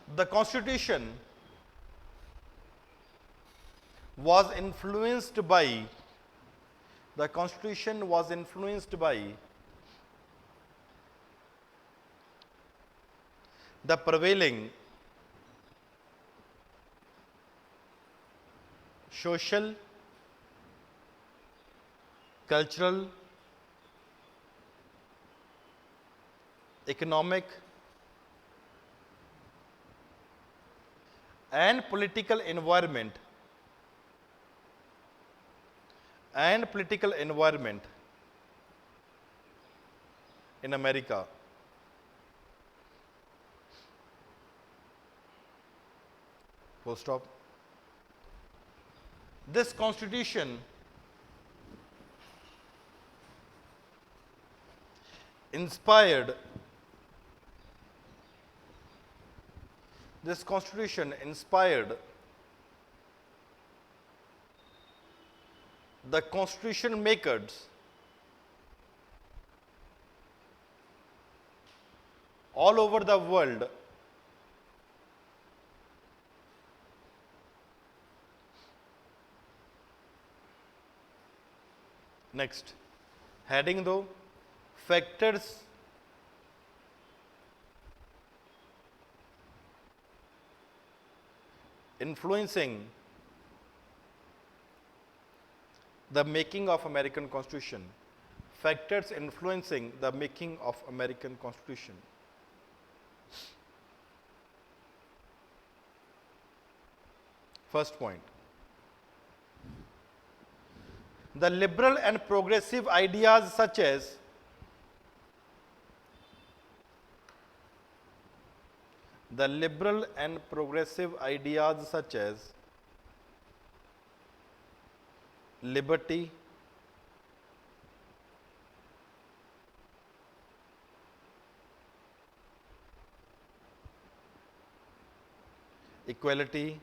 Speaker 1: the Constitution was influenced by the Constitution was influenced by the prevailing social, cultural, economic and political environment in America. Full stop. This constitution inspired the constitution makers all over the world next heading though factors influencing the making of American Constitution. Factors influencing the making of American Constitution. First point. The liberal and progressive ideas such as liberty, equality,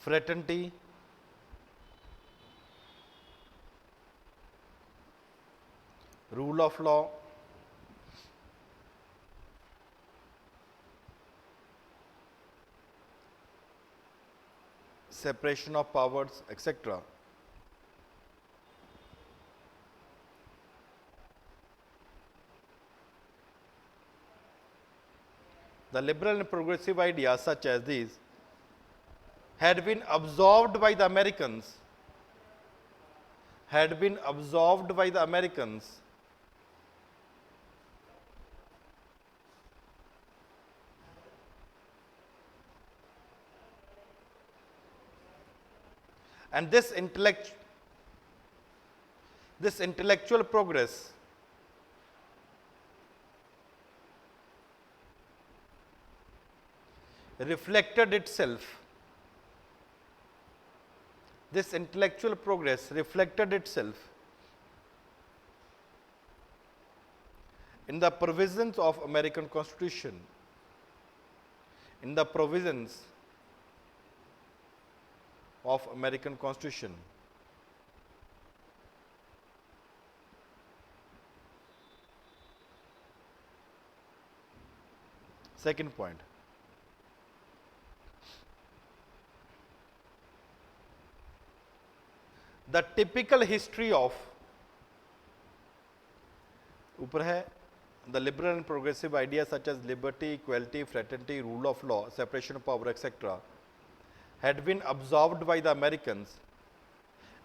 Speaker 1: fraternity, rule of law, separation of powers, etc. The liberal and progressive ideas such as these had been absorbed by the Americans, and this intellectual progress reflected itself in the provisions of American Constitution. Second point. The typical history of ऊपर है the liberal and progressive ideas such as liberty, equality, fraternity, rule of law, separation of power, etc. had been absorbed by the Americans,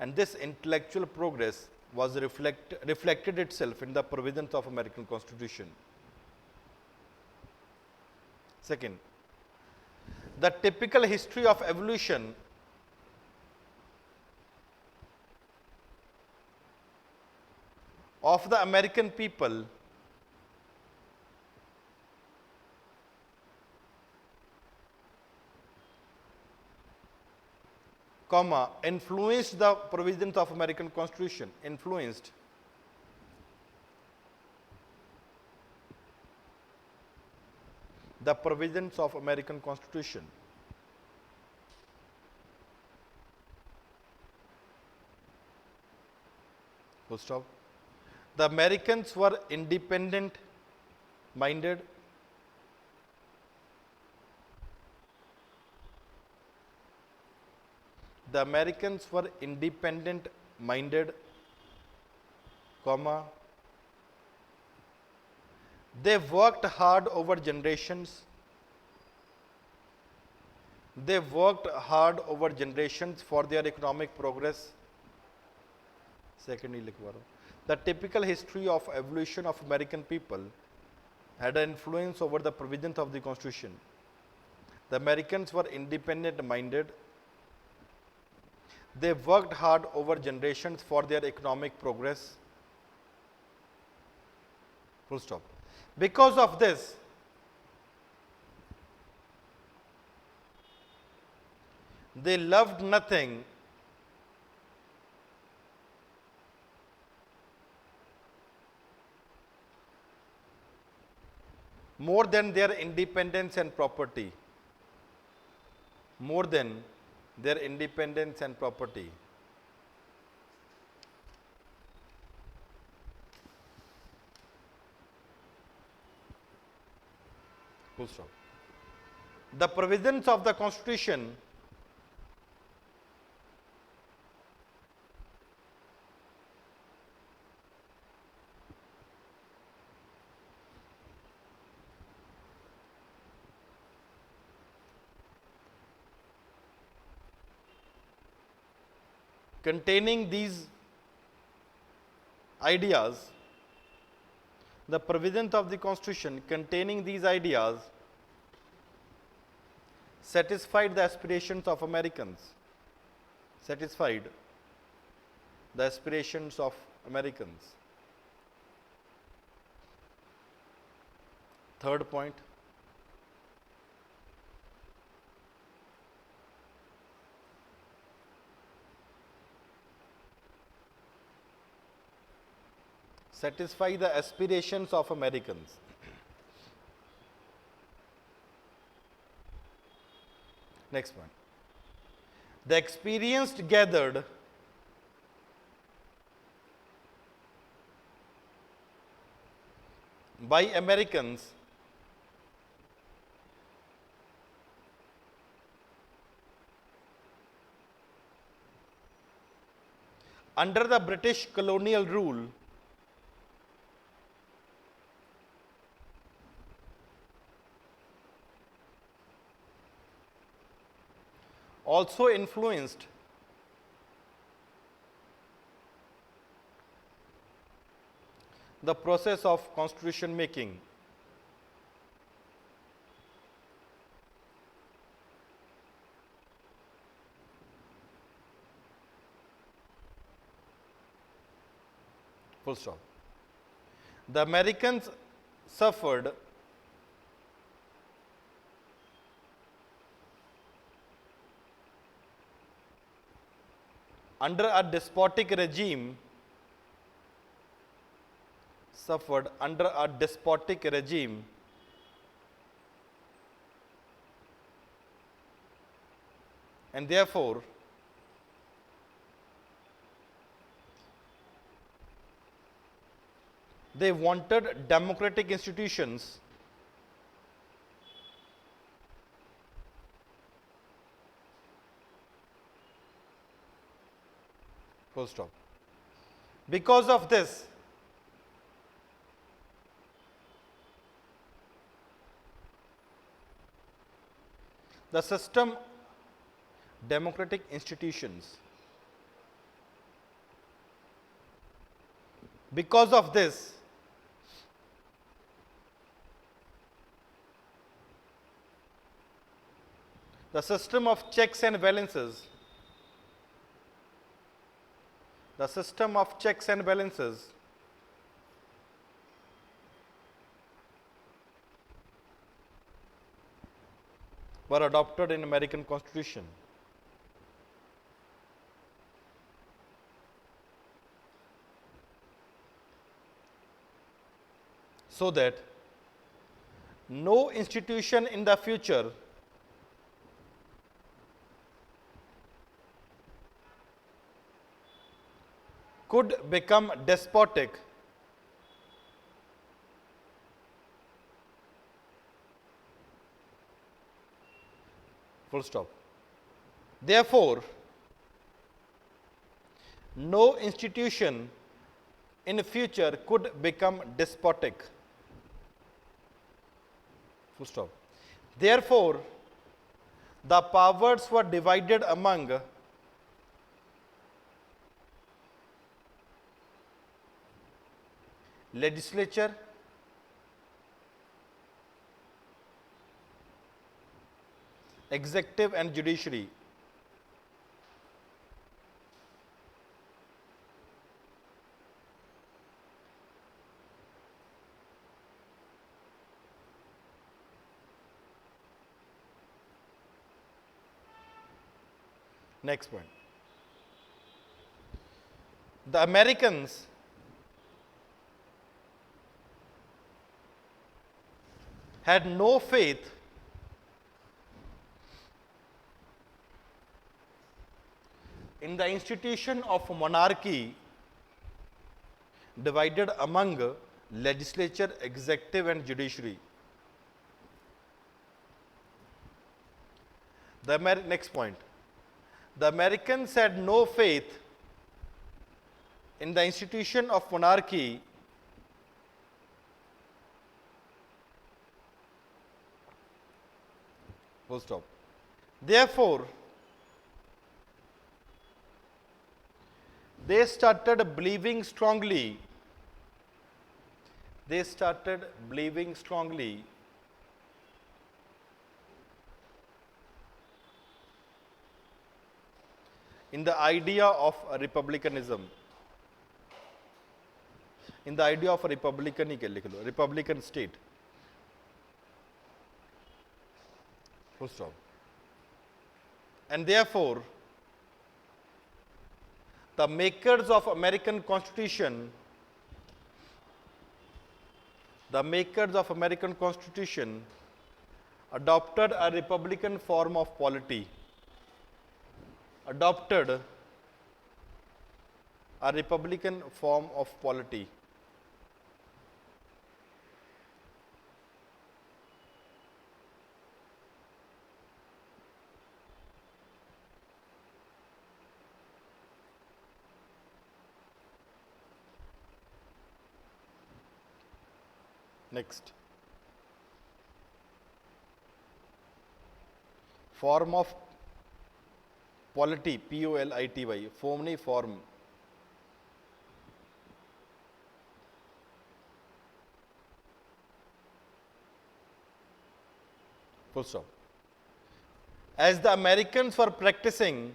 Speaker 1: and this intellectual progress was reflected itself in the provisions of American Constitution. Second, the typical history of evolution of the American people influenced the provisions of American Constitution, Full stop. The Americans were independent minded. The Americans were independent minded, they worked hard over generations. For their economic progress. Second ही लिखवा रहा हूँ. The typical history of evolution of American people had an influence over the provisions of the Constitution. The Americans were independent minded. They worked hard over generations for their economic progress. Full stop. Because of this, they loved nothing more than their independence and property, more than their independence and property. Full stop. The provisions of the Constitution containing these ideas, the provisions of the Constitution containing these ideas satisfied the aspirations of Americans, satisfied the aspirations of Americans. Third point, satisfy the aspirations of Americans. Next one. The experience gathered by Americans under the British colonial rule also influenced the process of constitution making. Full stop. The Americans suffered under a despotic regime, suffered under a despotic regime and therefore they wanted democratic institutions full stop. Because of this, the system democratic institutions. Because of this, the system of checks and balances, the system of checks and balances were adopted in American Constitution. So that no institution in the future could become despotic full stop. Therefore, no institution in future could become despotic full stop. Therefore, the powers were divided among legislature, executive and judiciary. Next point. The Americans had no faith in the institution of monarchy divided among legislature, executive, and judiciary. Next point. The Americans had no faith in the institution of monarchy full stop. Therefore, they started believing strongly in the idea of republicanism, in the idea of a republican state. Full stop. And therefore, the makers of American Constitution adopted a republican form of polity. Next. Form of polity, P-O-L-I-T-Y, form. Full stop. As the Americans were practicing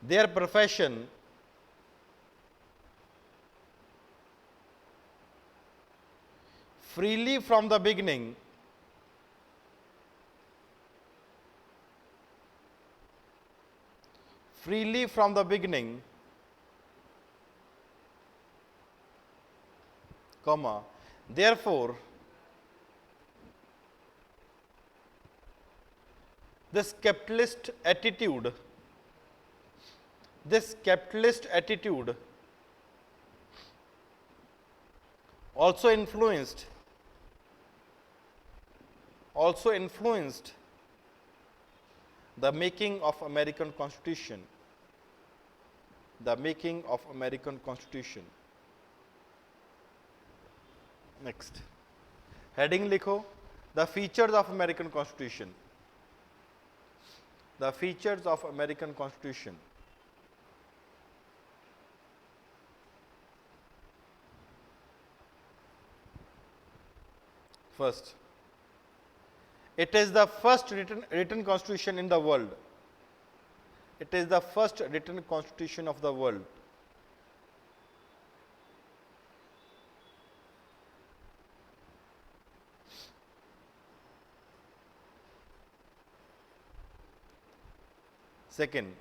Speaker 1: their profession freely from the beginning, therefore, this capitalist attitude also influenced the making of American Constitution. Next. Heading लिखो, the features of American Constitution. First, it is the first written constitution in the world. Of the world. Second,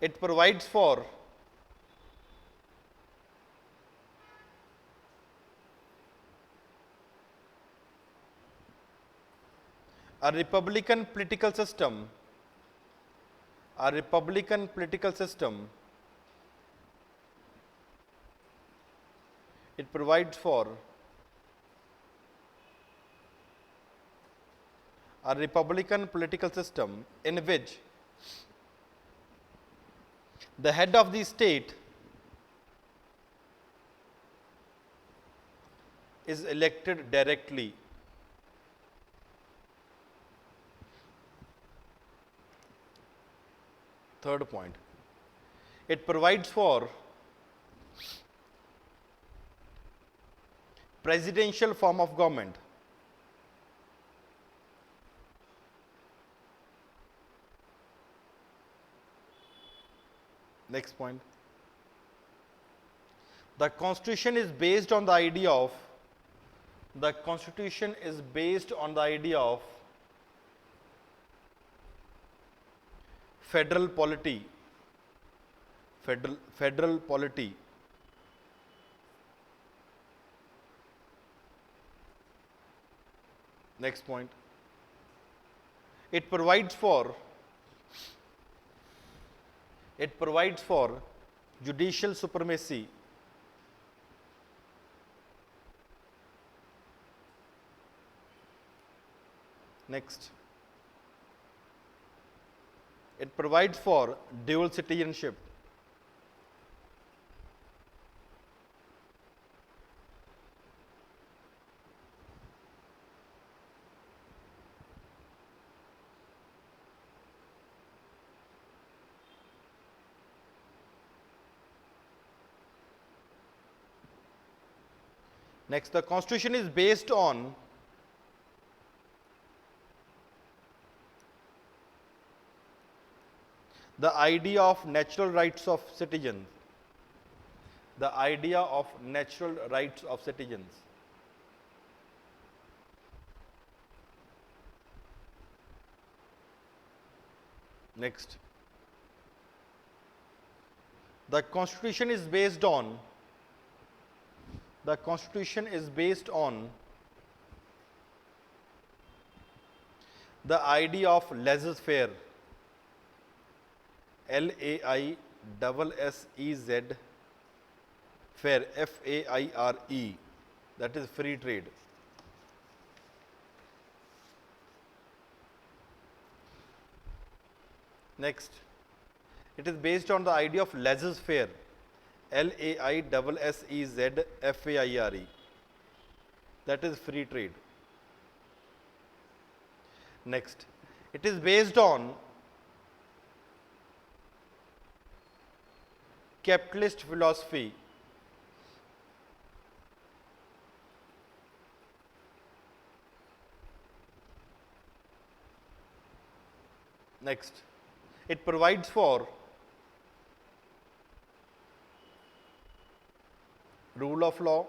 Speaker 1: it provides for a republican political system. It provides for a republican political system in which the head of the state is elected directly. Third point, it provides for presidential form of government. Next point, the Constitution is based on the idea of federal polity, federal polity. Next point, it provides for judicial supremacy, next, it provides for dual citizenship, next, the constitution is based on the idea of natural rights of citizens, the idea of natural rights of citizens. Next, the constitution is based on the idea of laissez-faire, LAISSEZ, fair, FAIRE, that is free trade. Next, it is based on the idea of laissez-faire, LAISSEZ, FAIRE, that is free trade. Next, it is based on capitalist philosophy, next, it provides for rule of law,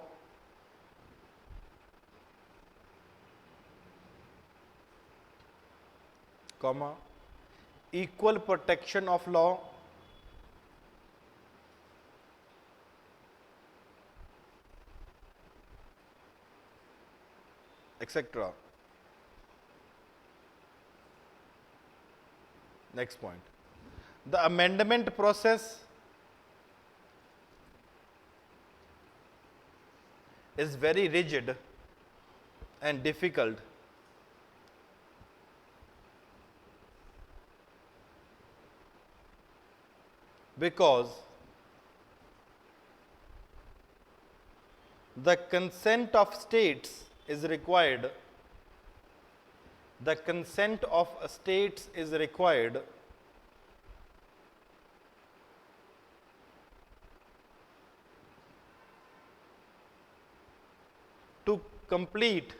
Speaker 1: comma, equal protection of law, etc. Next point, the amendment process is very rigid and difficult because the consent of states is required. The consent of states is required to complete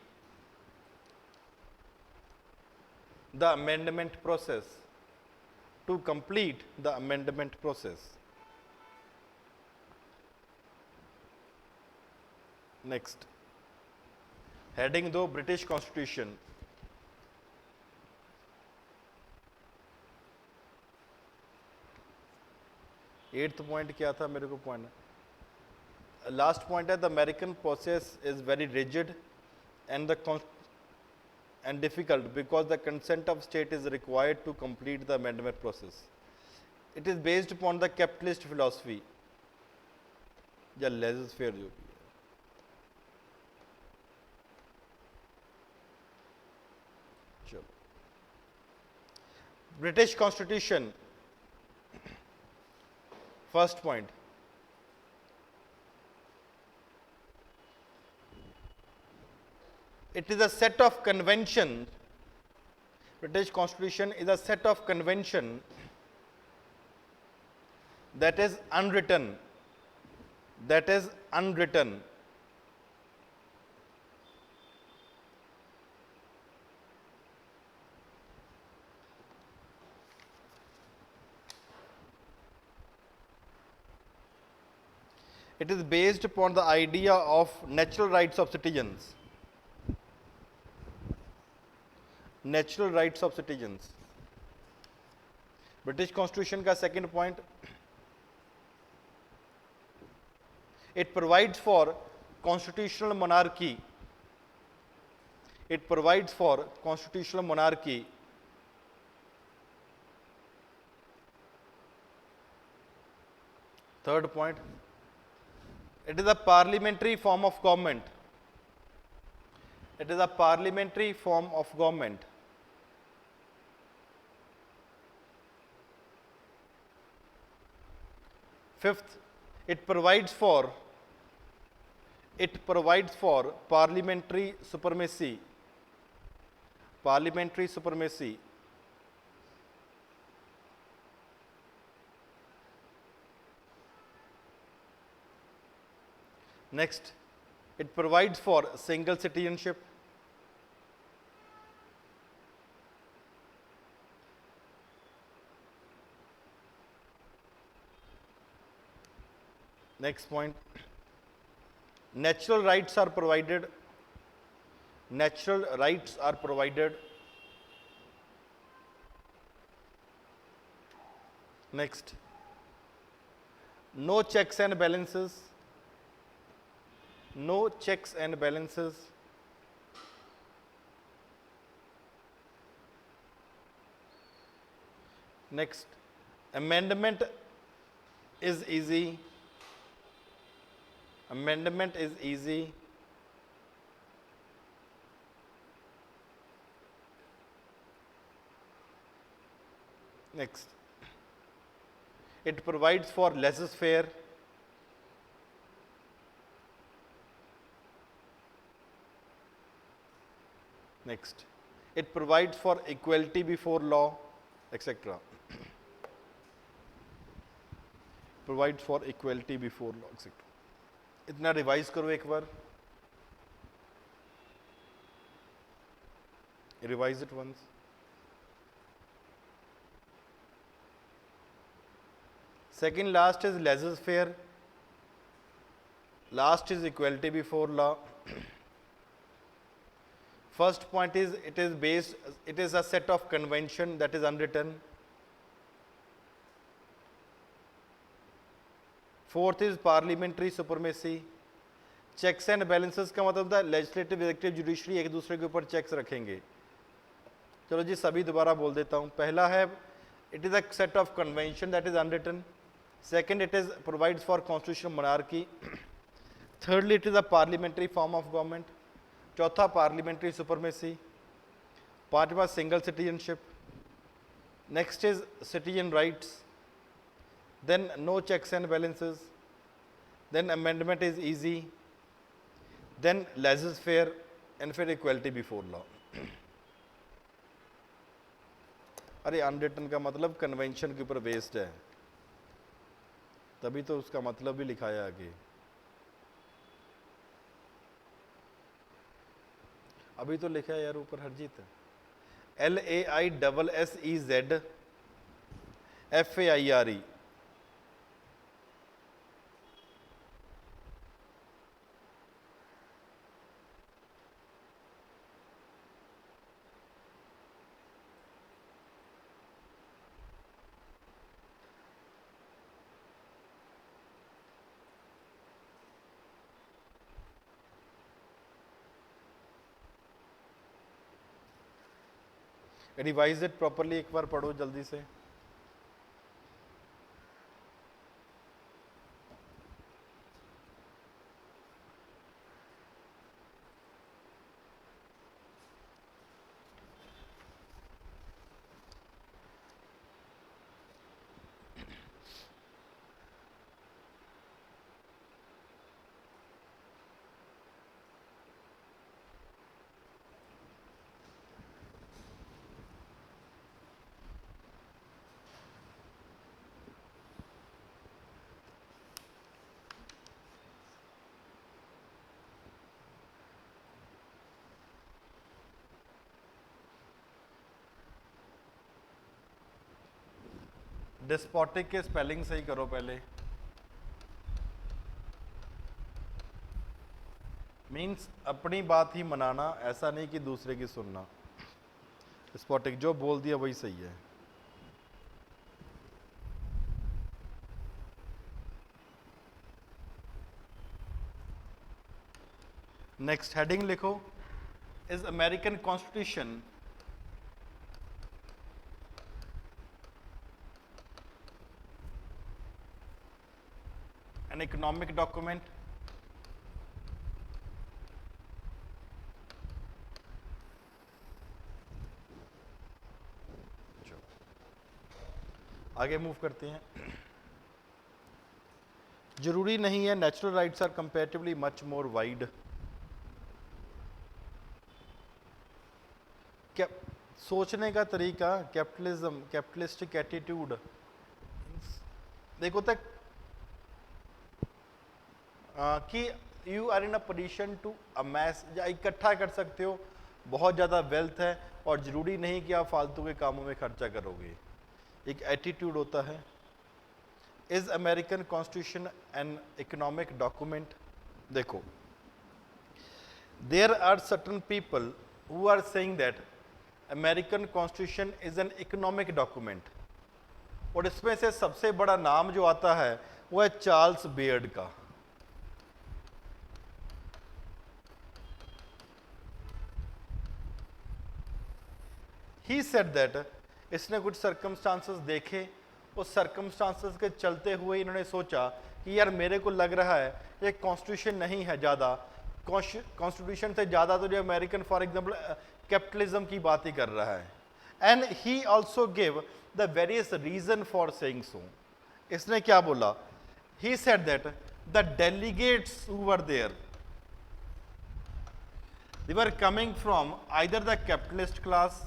Speaker 1: the amendment process. To complete the amendment process. Next, heading 2, British Constitution. Eighth point क्या था मेरे को point, last point है the American process is very rigid and and difficult because the consent of state is required to complete the amendment process. It is based upon the capitalist philosophy या laissez-faire जो भी है. चलो, British Constitution, first point, it is a set of convention. British Constitution is a set of convention that is unwritten. That is unwritten. It is based upon the idea of natural rights of citizens. Natural rights of citizens. British constitution का second point, it provides for constitutional monarchy, it provides for constitutional monarchy. Third point, it is a parliamentary form of government, it is a parliamentary form of government। fifth, it provides for parliamentary supremacy, parliamentary supremacy। Next, it provides for single citizenship। Next point, natural rights are provided, natural rights are provided। Next, no checks and balances, no checks and balances। Next, amendment is easy, amendment is easy। Next, it provides for laissez-faire, next, it provides for equality before law, etc, provides for equality before law, etc। इतना revise करो एक बार, revise it once. Second last is laissez-faire, last is equality before law। First point is it is a set of convention that is unwritten। Fourth is parliamentary supremacy। checks and balances का मतलब था legislative, executive, judiciary एक दूसरे के ऊपर checks रखेंगे। चलो जी सभी दोबारा बोल देता हूँ। पहला है it is a set of convention that is unwritten. Second, it is provides for constitutional monarchy. thirdly, it is a parliamentary form of government। चौथा, parliamentary supremacy। पांचवा, single citizenship। next is citizen rights, then no checks and balances, then amendment is easy, then laissez-faire, and फिर equality before law। अरे unwritten का मतलब convention के ऊपर based है, तभी तो उसका मतलब भी लिखा है आगे। अभी तो लिखा है यार ऊपर Harjeet, LAISSEZFAIRE। Revise it properly, एक बार पढ़ो जल्दी से। डिस्पोटिक के स्पेलिंग सही करो पहले। मीन्स अपनी बात ही मनाना, ऐसा नहीं कि दूसरे की सुनना। डिस्पोटिक जो बोल दिया वही सही है। नेक्स्ट हेडिंग लिखो, is American constitution an economic document? आगे मूव करते हैं। जरूरी नहीं है, natural rights are comparatively much more wide. क्या सोचने का तरीका, कैपिटलिज्म, कैपिटलिस्टिक एटीट्यूड, देखो तक कि you are in a position to amass, या इकट्ठा कर सकते हो, बहुत ज़्यादा वेल्थ है और ज़रूरी नहीं कि आप फालतू के कामों में खर्चा करोगे। एक एटीट्यूड होता है। Is American constitution an economic document? देखो, there are certain people who are saying that American constitution is an economic document, और इसमें से सबसे बड़ा नाम जो आता है वो है चार्ल्स बेयर्ड का। ही सेड दैट, इसने कुछ सर्कमस्टांसेस देखे, उस सर्कमस्टांसेस के चलते हुए इन्होंने सोचा कि यार मेरे को लग रहा है ये कॉन्स्टिट्यूशन नहीं है ज़्यादा, कॉन्स्टिट्यूशन से ज़्यादा तो जो अमेरिकन फॉर एग्जाम्पल कैपिटलिज्म की बात ही कर रहा है। And he also give the various reason for saying so. इसने क्या बोला? He said that the delegates who were there, they were coming from either the capitalist class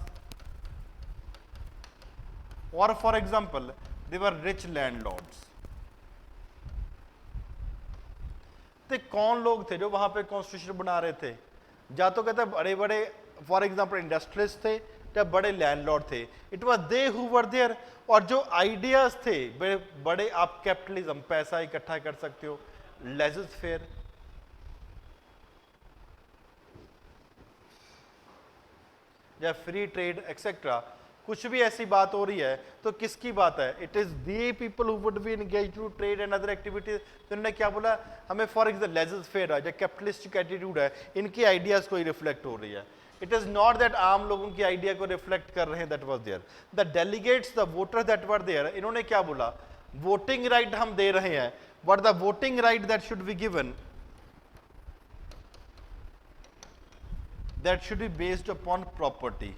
Speaker 1: or for example they were rich landlords। तो कौन लोग थे जो वहां पे कॉन्स्टिट्यूशन बना रहे थे? या तो कहते बड़े बड़े फॉर एग्जांपल इंडस्ट्रियलिस्ट थे या बड़े लैंडलॉर्ड थे। It was they who were there. और जो आइडियाज थे बड़े बड़े, आप कैपिटलिज्म, पैसा इकट्ठा कर सकते हो, लेजर फेयर, या फ्री ट्रेड एक्सेट्रा, कुछ भी ऐसी बात हो रही है तो किसकी बात है? It is the people who would be engaged to trade and other activities. तो उन्होंने क्या बोला? हमें फॉर एग्जाम्पल लेजर फेयर है, जो कैपिटलिस्टिक एटीट्यूड है, इनकी आइडियाज को ही रिफ्लेक्ट हो रही है। इट इज नॉट दैट आम लोगों की आइडिया को रिफ्लेक्ट कर रहे हैं। That was there the delegates, the voters that were there. इन्होंने क्या बोला? वोटिंग राइट हम दे रहे हैं, but the voting right that should be given, that should be based upon property.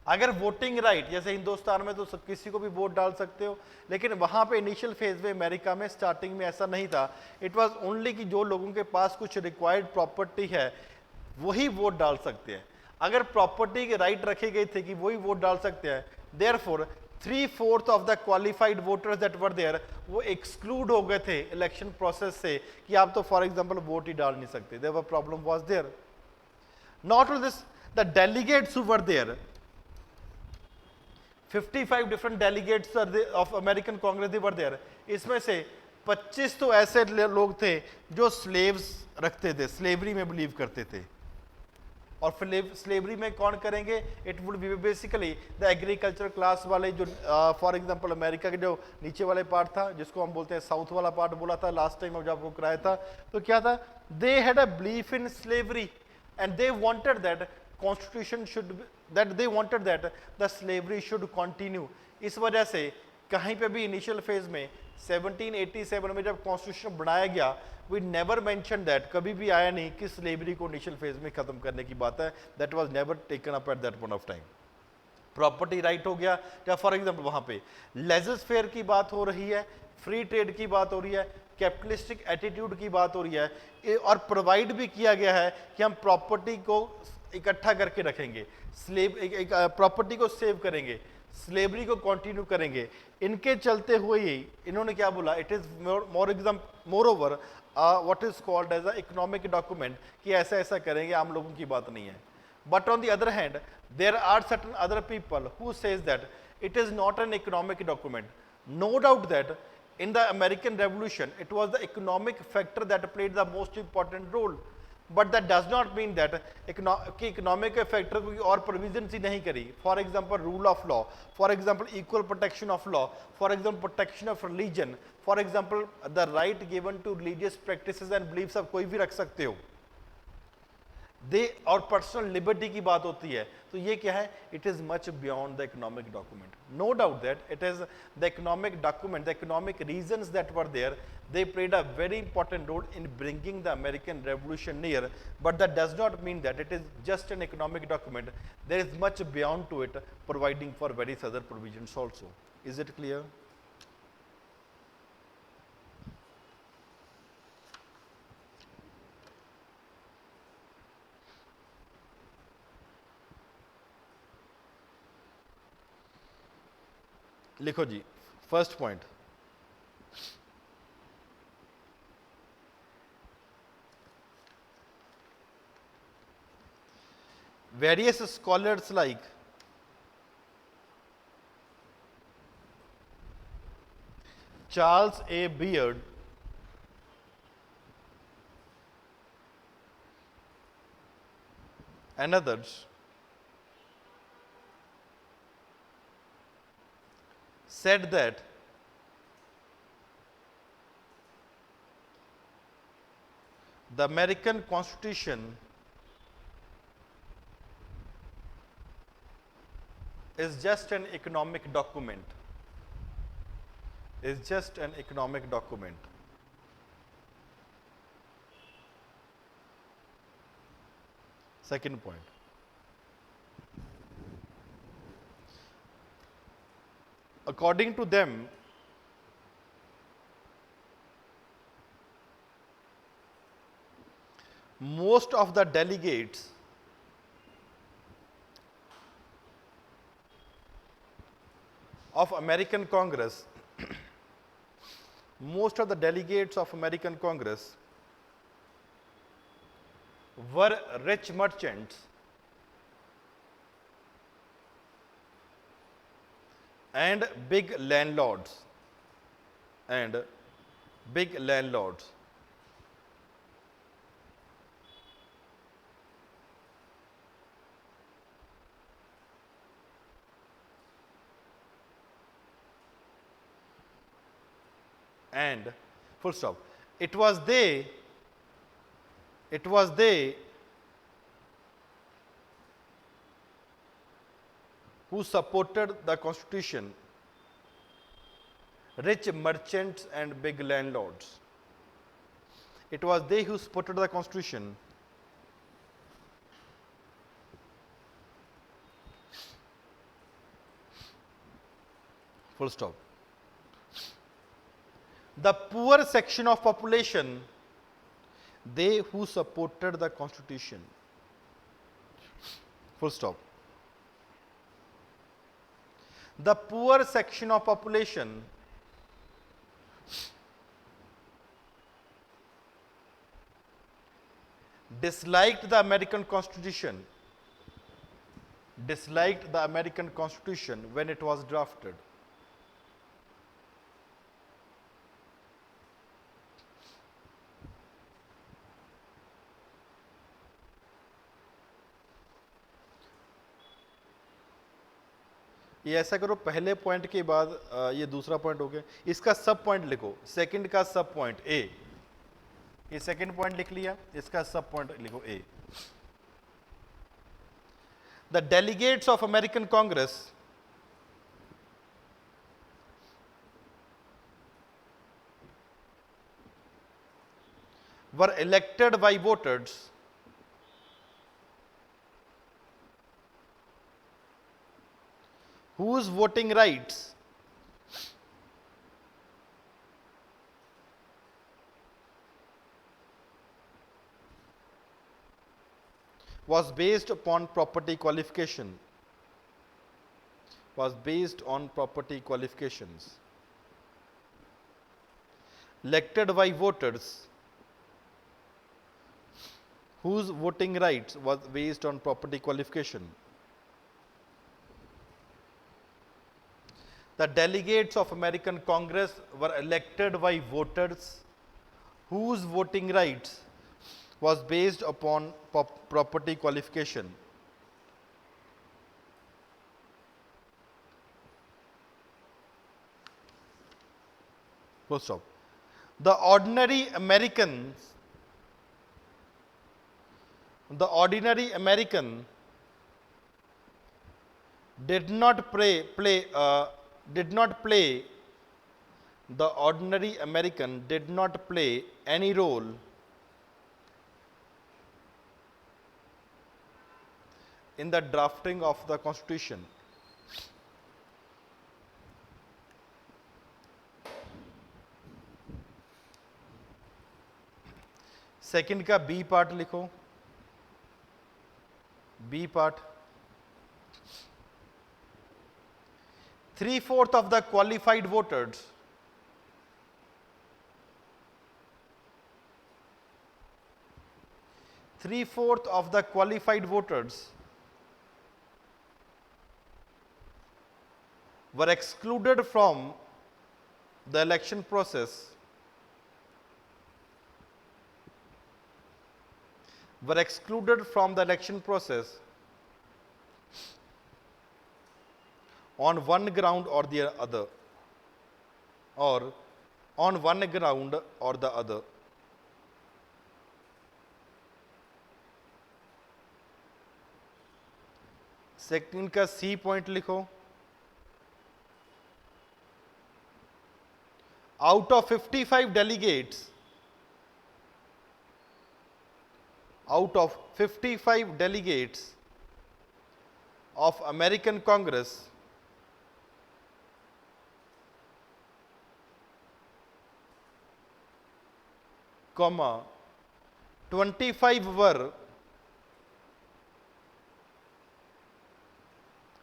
Speaker 1: अगर वोटिंग राइट, जैसे हिंदुस्तान में तो किसी को भी वोट डाल सकते हो, लेकिन वहां पे इनिशियल फेज में अमेरिका में स्टार्टिंग में ऐसा नहीं था। इट वाज ओनली कि जो लोगों के पास कुछ रिक्वायर्ड प्रॉपर्टी है वही वोट डाल सकते हैं। अगर प्रॉपर्टी के राइट रखे गए थे कि वही वोट डाल सकते हैं, therefore 3/4 of the qualified voters that were there वो एक्सक्लूड हो गए थे इलेक्शन प्रोसेस से, कि आप तो फॉर एग्जाम्पल वोट ही डाल नहीं सकते। There problem was there. Not only this, the delegates who were there, 55 different delegates of American Congress were there. इसमें से 25 तो ऐसे लोग थे जो स्लेव्स रखते थे, स्लेवरी में बिलीव करते थे। और स्लेवरी में कौन करेंगे? It would be basically the agriculture class वाले, जो फॉर एग्जांपल अमेरिका के जो नीचे वाले पार्ट था, जिसको हम बोलते हैं साउथ वाला पार्ट बोला था लास्ट टाइम जब आपको कराया था, तो क्या था? They had a belief in slavery and they wanted that constitution should, that they wanted that the slavery should continue. इस वजह से कहीं पे भी इनिशियल फेज में 1787 में जब कॉन्स्टिट्यूशन बनाया गया, वी नेवर मेंशन दैट, कभी भी आया नहीं कि स्लेवरी को इनिशियल फेज में खत्म करने की बात है। That was never taken up at that point of time. Property right हो गया, या फॉर एग्जाम्पल वहां पे लेजर फेयर की बात हो रही है, फ्री ट्रेड की बात हो रही है, कैपिटलिस्टिक एटीट्यूड की बात हो रही है, और प्रोवाइड भी किया गया है कि हम प्रॉपर्टी को इकट्ठा करके रखेंगे, प्रॉपर्टी को सेव करेंगे, स्लेवरी को कंटिन्यू करेंगे। इनके चलते हुए ही इन्होंने क्या बोला? It is moreover what is called as a economic document, कि ऐसा ऐसा करेंगे, आम लोगों की बात नहीं है। But on the other hand there are certain other people who says that it is not an economic document. No doubt that in the American Revolution it was the economic factor that played the most important role, but that does not mean that कि economic factor कोई और provision ही नहीं करी. For example rule of law, for example equal protection of law, for example protection of religion, for example the right given to religious practices and beliefs, आप कोई भी रख सकते हो. दे और पर्सनल लिबर्टी की बात होती है, तो ये क्या है, it is much beyond the economic document. No doubt that it is the economic document, the economic reasons that were there, they played a very important role in bringing the American Revolution near, but that does not mean that it is just an economic document. There is much beyond to it, providing for various other provisions also. Is it clear? लिखो जी, first point, various scholars like Charles A. Beard and others said that the American Constitution is just an economic document, is just an economic document. Second point, according to them, most of the delegates of American Congress, most of the delegates of American Congress were rich merchants and big landlords, and big landlords. And full stop. It was they who supported the Constitution, rich merchants and big landlords. It was they who supported the Constitution, full stop. The poor section of population, they who supported the Constitution, full stop. The poor section of population disliked the American Constitution, disliked the American Constitution when it was drafted. ये ऐसा करो, पहले point के बाद ये दूसरा point हो गया, इसका सब पॉइंट लिखो, सेकंड का सब पॉइंट ए, ये सेकंड पॉइंट लिख लिया, इसका सब पॉइंट लिखो A. The delegates of American Congress were elected by voters whose voting rights was based upon property qualification, was based on property qualifications. Elected by voters whose voting rights was based on property qualification. The delegates of American Congress were elected by voters whose voting rights was based upon property qualification. Full stop. The ordinary American did not play the ordinary American did not play any role in the drafting of the Constitution. Second का B part लिखो. B part, 3/4 of the qualified voters were excluded from the election process on one ground or the other, or on one ground or the other. Second का C point लिखो. Out of 55 delegates of American Congress, comma, 25 were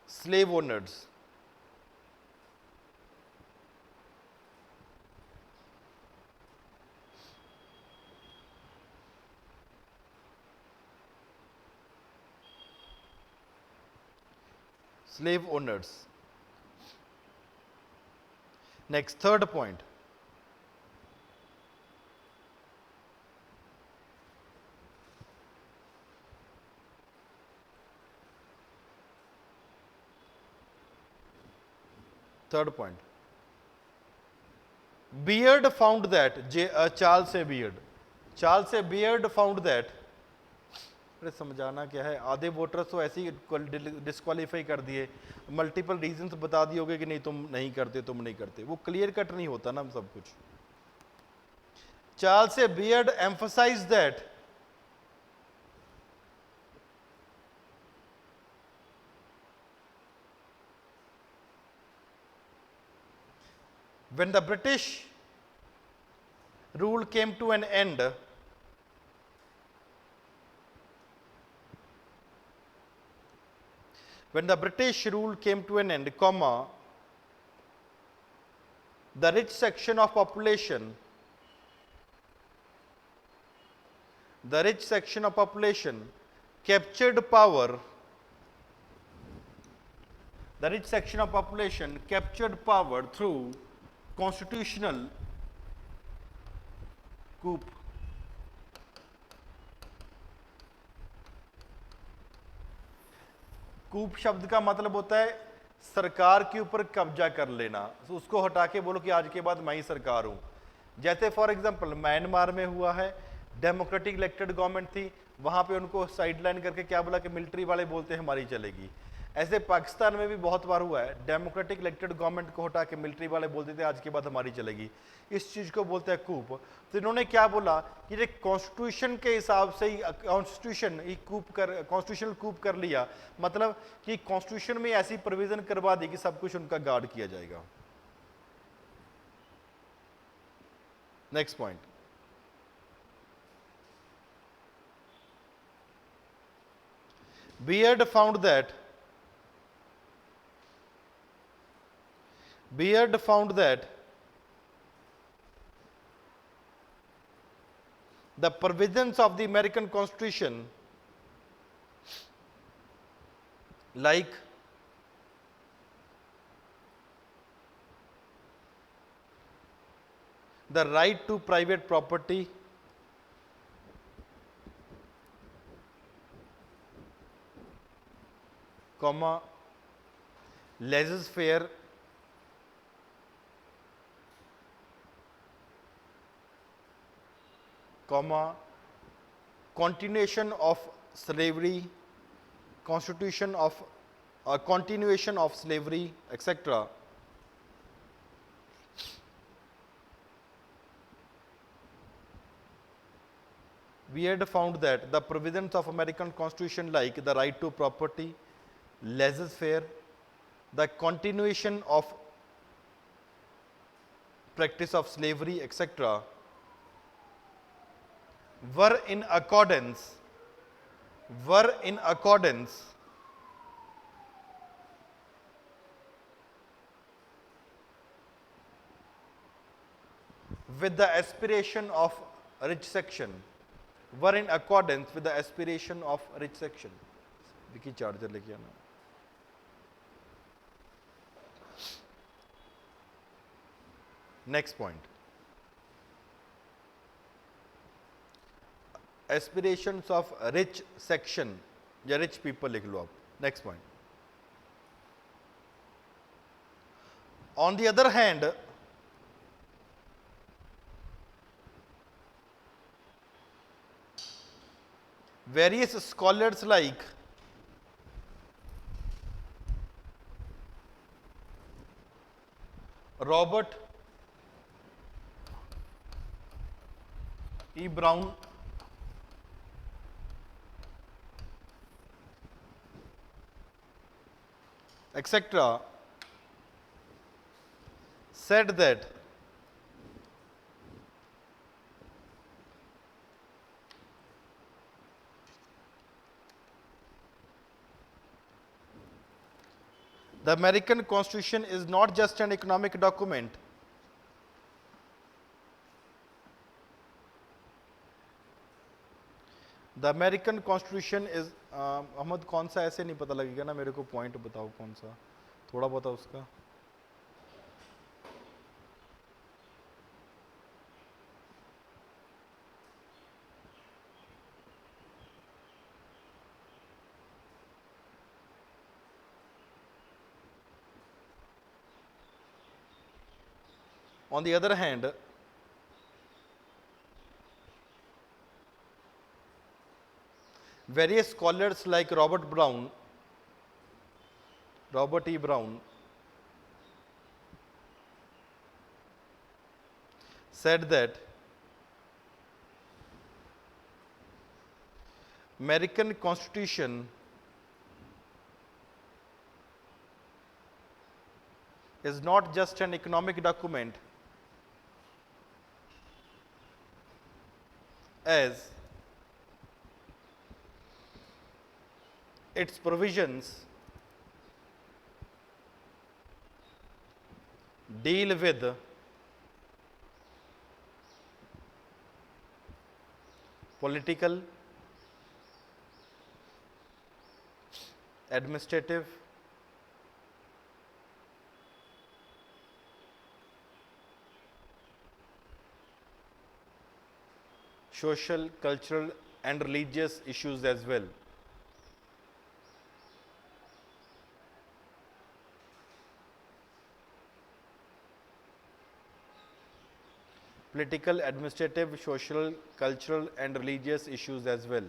Speaker 1: slave owners. Next, third point. Beard found that Charles A. Beard found that, अरे समझाना क्या है, आधे voters तो ऐसे ही disqualify कर दिए, मल्टीपल रीजंस बता दिए होगे कि नहीं तुम नहीं करते, वो क्लियर कट नहीं होता ना सब कुछ. Charles A. Beard emphasized that when the British rule came to an end, comma, the rich section of population captured power through constitutional coup. कूप शब्द का मतलब होता है सरकार के ऊपर कब्जा कर लेना. तो उसको हटा के बोलो कि आज के बाद मैं ही सरकार हूं. जैसे फॉर एग्जांपल म्यांमार में हुआ है, डेमोक्रेटिक इलेक्टेड गवर्नमेंट थी, वहां पे उनको साइडलाइन करके क्या बोला कि मिलिट्री वाले बोलते हैं हमारी चलेगी. ऐसे पाकिस्तान में भी बहुत बार हुआ है, डेमोक्रेटिक इलेक्टेड गवर्नमेंट को हटा के मिलिट्री वाले बोलते थे आज के बाद हमारी चलेगी. इस चीज को बोलते हैं कूप. तो इन्होंने क्या बोला कि ये कॉन्स्टिट्यूशन के हिसाब से ही कॉन्स्टिट्यूशनल कूप कर लिया, मतलब कि कॉन्स्टिट्यूशन में ऐसी प्रोविजन करवा दी कि सब कुछ उनका गार्ड किया जाएगा. Next point. Beard found that the provisions of the American Constitution, like the right to private property, comma, laissez-faire, comma, continuation of slavery, constitution of continuation of slavery, etc. We had found that the provisions of American Constitution, like the right to property, laissez-faire, the continuation of practice of slavery, etc., were in accordance with the aspiration of rich section, were in accordance with the aspiration of rich section. Vicky charger लेके आना. Next point. Aspirations of rich section या rich people लिख लो आप. Next point. On the other hand, various scholars like Robert E. Brown, etc., said that the American Constitution is not just an economic document. The American Constitution is Ahmad कौन सा ऐसे नहीं पता लगेगा ना मेरे को पॉइंट बताओ कौन सा थोड़ा बताओ उसका On the other hand, various scholars like Robert E. Brown, said that American Constitution is not just an economic document, as its provisions deal with political, administrative, social, cultural, and religious issues as well. Political, administrative, social, cultural, and religious issues as well.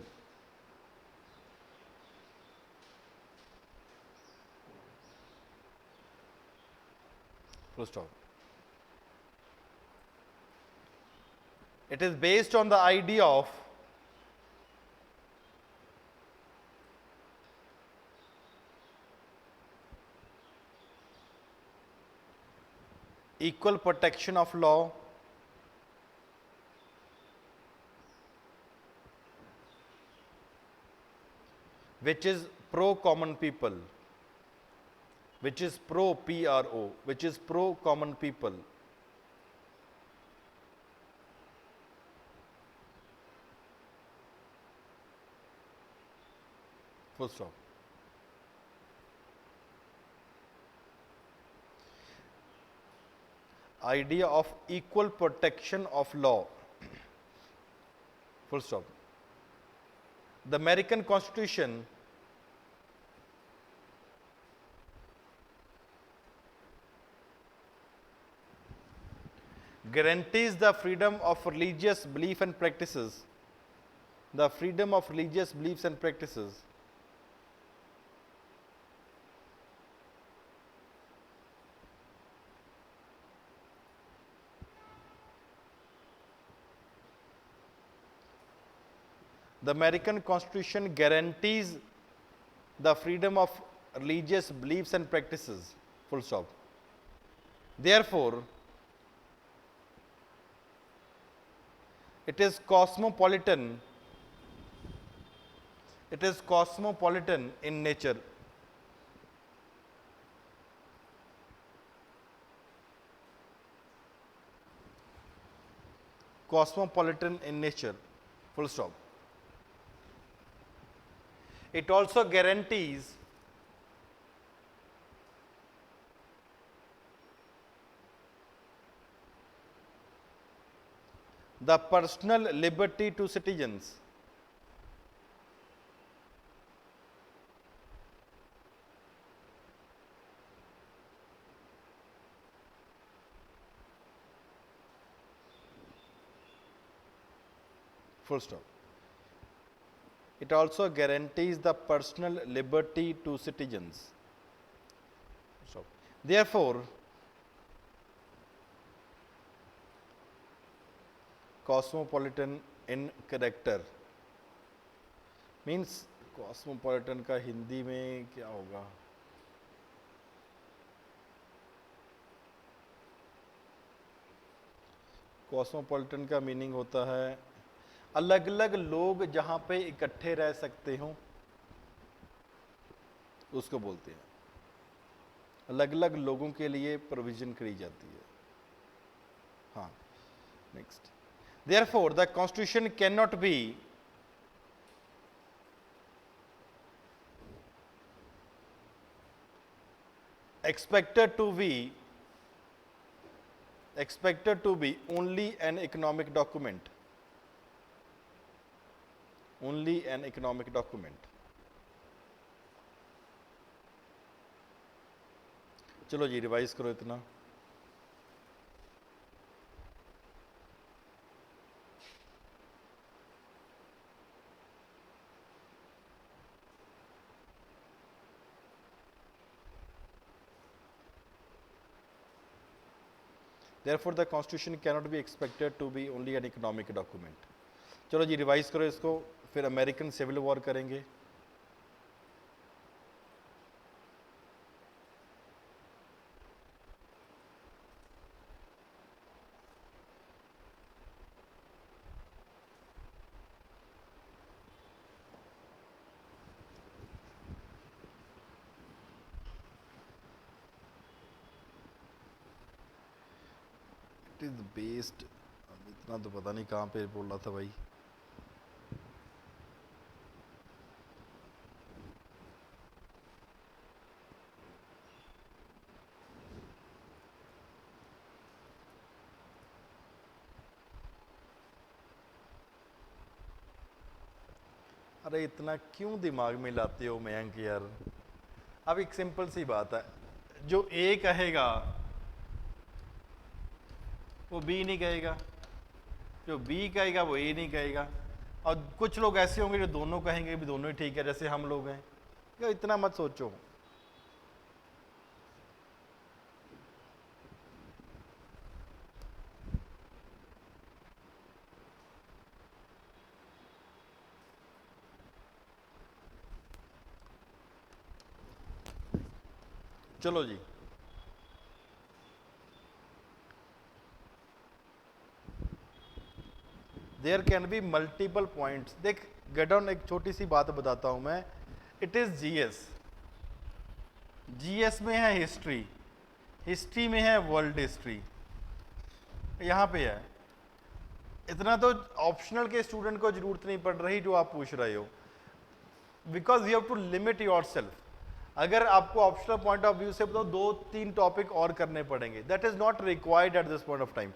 Speaker 1: Full stop. It is based on the idea of equal protection of law, which is pro common people, which is pro PRO, which is pro common people. Full stop. Idea of equal protection of law. Full stop. The American Constitution guarantees the freedom of religious belief and practices. The freedom of religious beliefs and practices. The American Constitution guarantees the freedom of religious beliefs and practices. Full stop. Therefore, it is cosmopolitan. It is cosmopolitan in nature. Cosmopolitan in nature. Full stop. It also guarantees the personal liberty to citizens. Full stop. It also guarantees the personal liberty to citizens. So, therefore, cosmopolitan in character means cosmopolitan का हिंदी में क्या होगा? Cosmopolitan का meaning होता है अलग अलग लोग जहां पे इकट्ठे रह सकते हो उसको बोलते हैं। अलग अलग लोगों के लिए प्रोविजन करी जाती है। हाँ, next. Therefore, the Constitution cannot be expected to be only an economic document. Only an economic document. चलो जी रिवाइज करो इतना। Therefore, the Constitution cannot be expected to be only an economic document. चलो जी revise करो इसको, फिर American civil war करेंगे। It is based, इतना तो पता नहीं कहाँ पे बोल रहा था भाई। अरे इतना क्यों दिमाग में लाते हो मयंक यार। अब एक सिंपल सी बात है, जो ए कहेगा वो बी नहीं कहेगा, जो बी कहेगा वो ए नहीं कहेगा, और कुछ लोग ऐसे होंगे जो दोनों कहेंगे भी दोनों ही ठीक है, जैसे हम लोग हैं। क्या इतना मत सोचो। चलो जी, there can be multiple points. देख गेट ऑन, एक छोटी सी बात बताता हूं मैं। इट इज जीएस, जीएस में है हिस्ट्री, हिस्ट्री में है वर्ल्ड हिस्ट्री, यहां पे है। इतना तो ऑप्शनल के स्टूडेंट को जरूरत नहीं पड़ रही जो आप पूछ रहे हो, because you have to limit yourself. अगर आपको ऑप्शनल पॉइंट ऑफ व्यू से बताओ 2-3 टॉपिक और करने पड़ेंगे, that is not required at this point of time,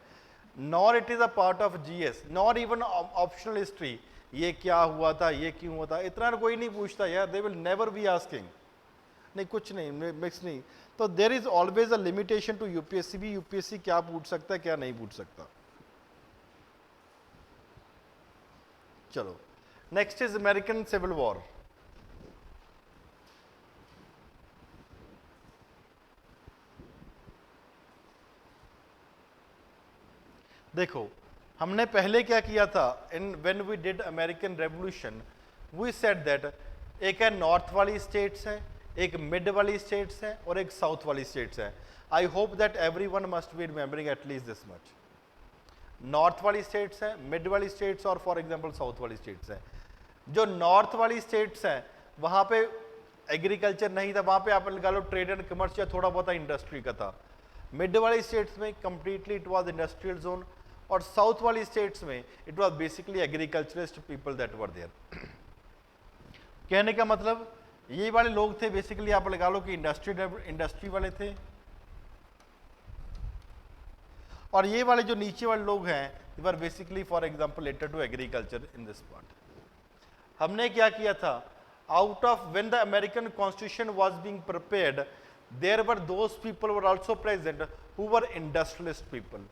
Speaker 1: nor it is a part of GS, nor even optional history. ये क्या हुआ था, ये क्यों हुआ था, इतना कोई नहीं पूछता यार, they will never be asking. नहीं कुछ नहीं, मिक्स नहीं। तो there is always a limitation to UPSC भी, यूपीएससी क्या पूछ सकता है क्या नहीं पूछ सकता। चलो next is American civil war. देखो हमने पहले क्या किया था, in when we did American revolution we said that एक है नॉर्थ वाली स्टेट्स है, एक मिड वाली स्टेट्स है और एक साउथ वाली स्टेट्स है। I hope that everyone must be remembering at least this much. North वाली स्टेट्स है, मिड वाली स्टेट्स और फॉर एग्जांपल साउथ वाली स्टेट्स है। जो नॉर्थ वाली स्टेट्स हैं वहां पे एग्रीकल्चर नहीं था, वहां पे आप लगा लो ट्रेड एंड कमर्स या थोड़ा बहुत इंडस्ट्री का था। मिड वाली स्टेट्स में completely it was industrial zone, और साउथ वाली स्टेट्स में it was basically agriculturist people that were there. कहने का मतलब ये वाले लोग थे बेसिकली आप लगा लो कि इंडस्ट्री वाले थे, और ये वाले जो नीचे वाले लोग हैं they were basically for example related to agriculture in this part. हमने क्या किया था, out of when the American constitution was being prepared there were those people were also present who were industrialist people,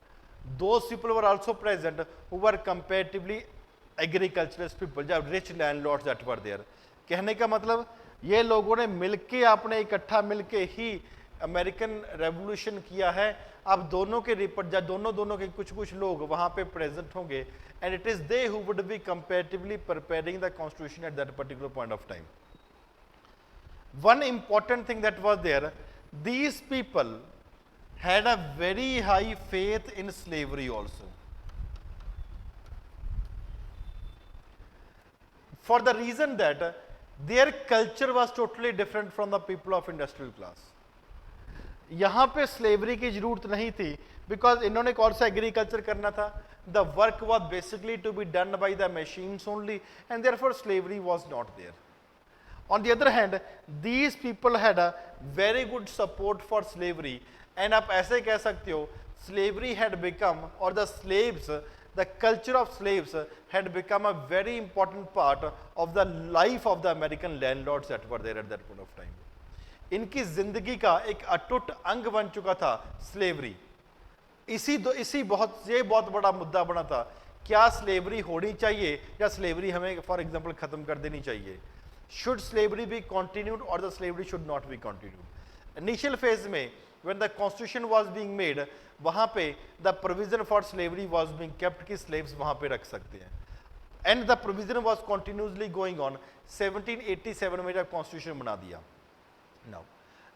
Speaker 1: those people were also present who were comparatively agriculturist people, जो rich landlords that were there। कहने का मतलब ये लोगों ने मिलके आपने इकट्ठा मिलके ही अमेरिकन रेवोल्यूशन किया है। अब दोनों के दोनों के कुछ कुछ लोग वहां पे प्रेजेंट होंगे, and it is they who would be comparatively preparing the constitution at that particular point of time. One important thing that was there, these people had a very high faith in slavery also, for the reason that their culture was totally different from the people of industrial class। यहां पे slavery की जरूरत नहीं थी because इन्होंने कौन सा agriculture करना था, the work was basically to be done by the machines only and therefore slavery was not there. On the other hand, these people had a very good support for slavery, and आप ऐसे कह सकते हो slavery had become, or the slaves, the culture of slaves had become a very important part of the life of the American landlords that were there at that point of time। इनकी जिंदगी का एक अटूट अंग बन चुका था slavery. इसी बहुत बड़ा मुद्दा बना था, क्या स्लेवरी होनी चाहिए या स्लेवरी हमें फॉर एग्जांपल खत्म कर देनी चाहिए। Should slavery be continued or the slavery should not be continued? Initial phase में when the constitution was being made, वहाँ पे the provision for slavery was being kept कि slaves वहाँ पे रख सकते हैं, and the provision was continuously going on। 1787 में जब constitution बना दिया। Now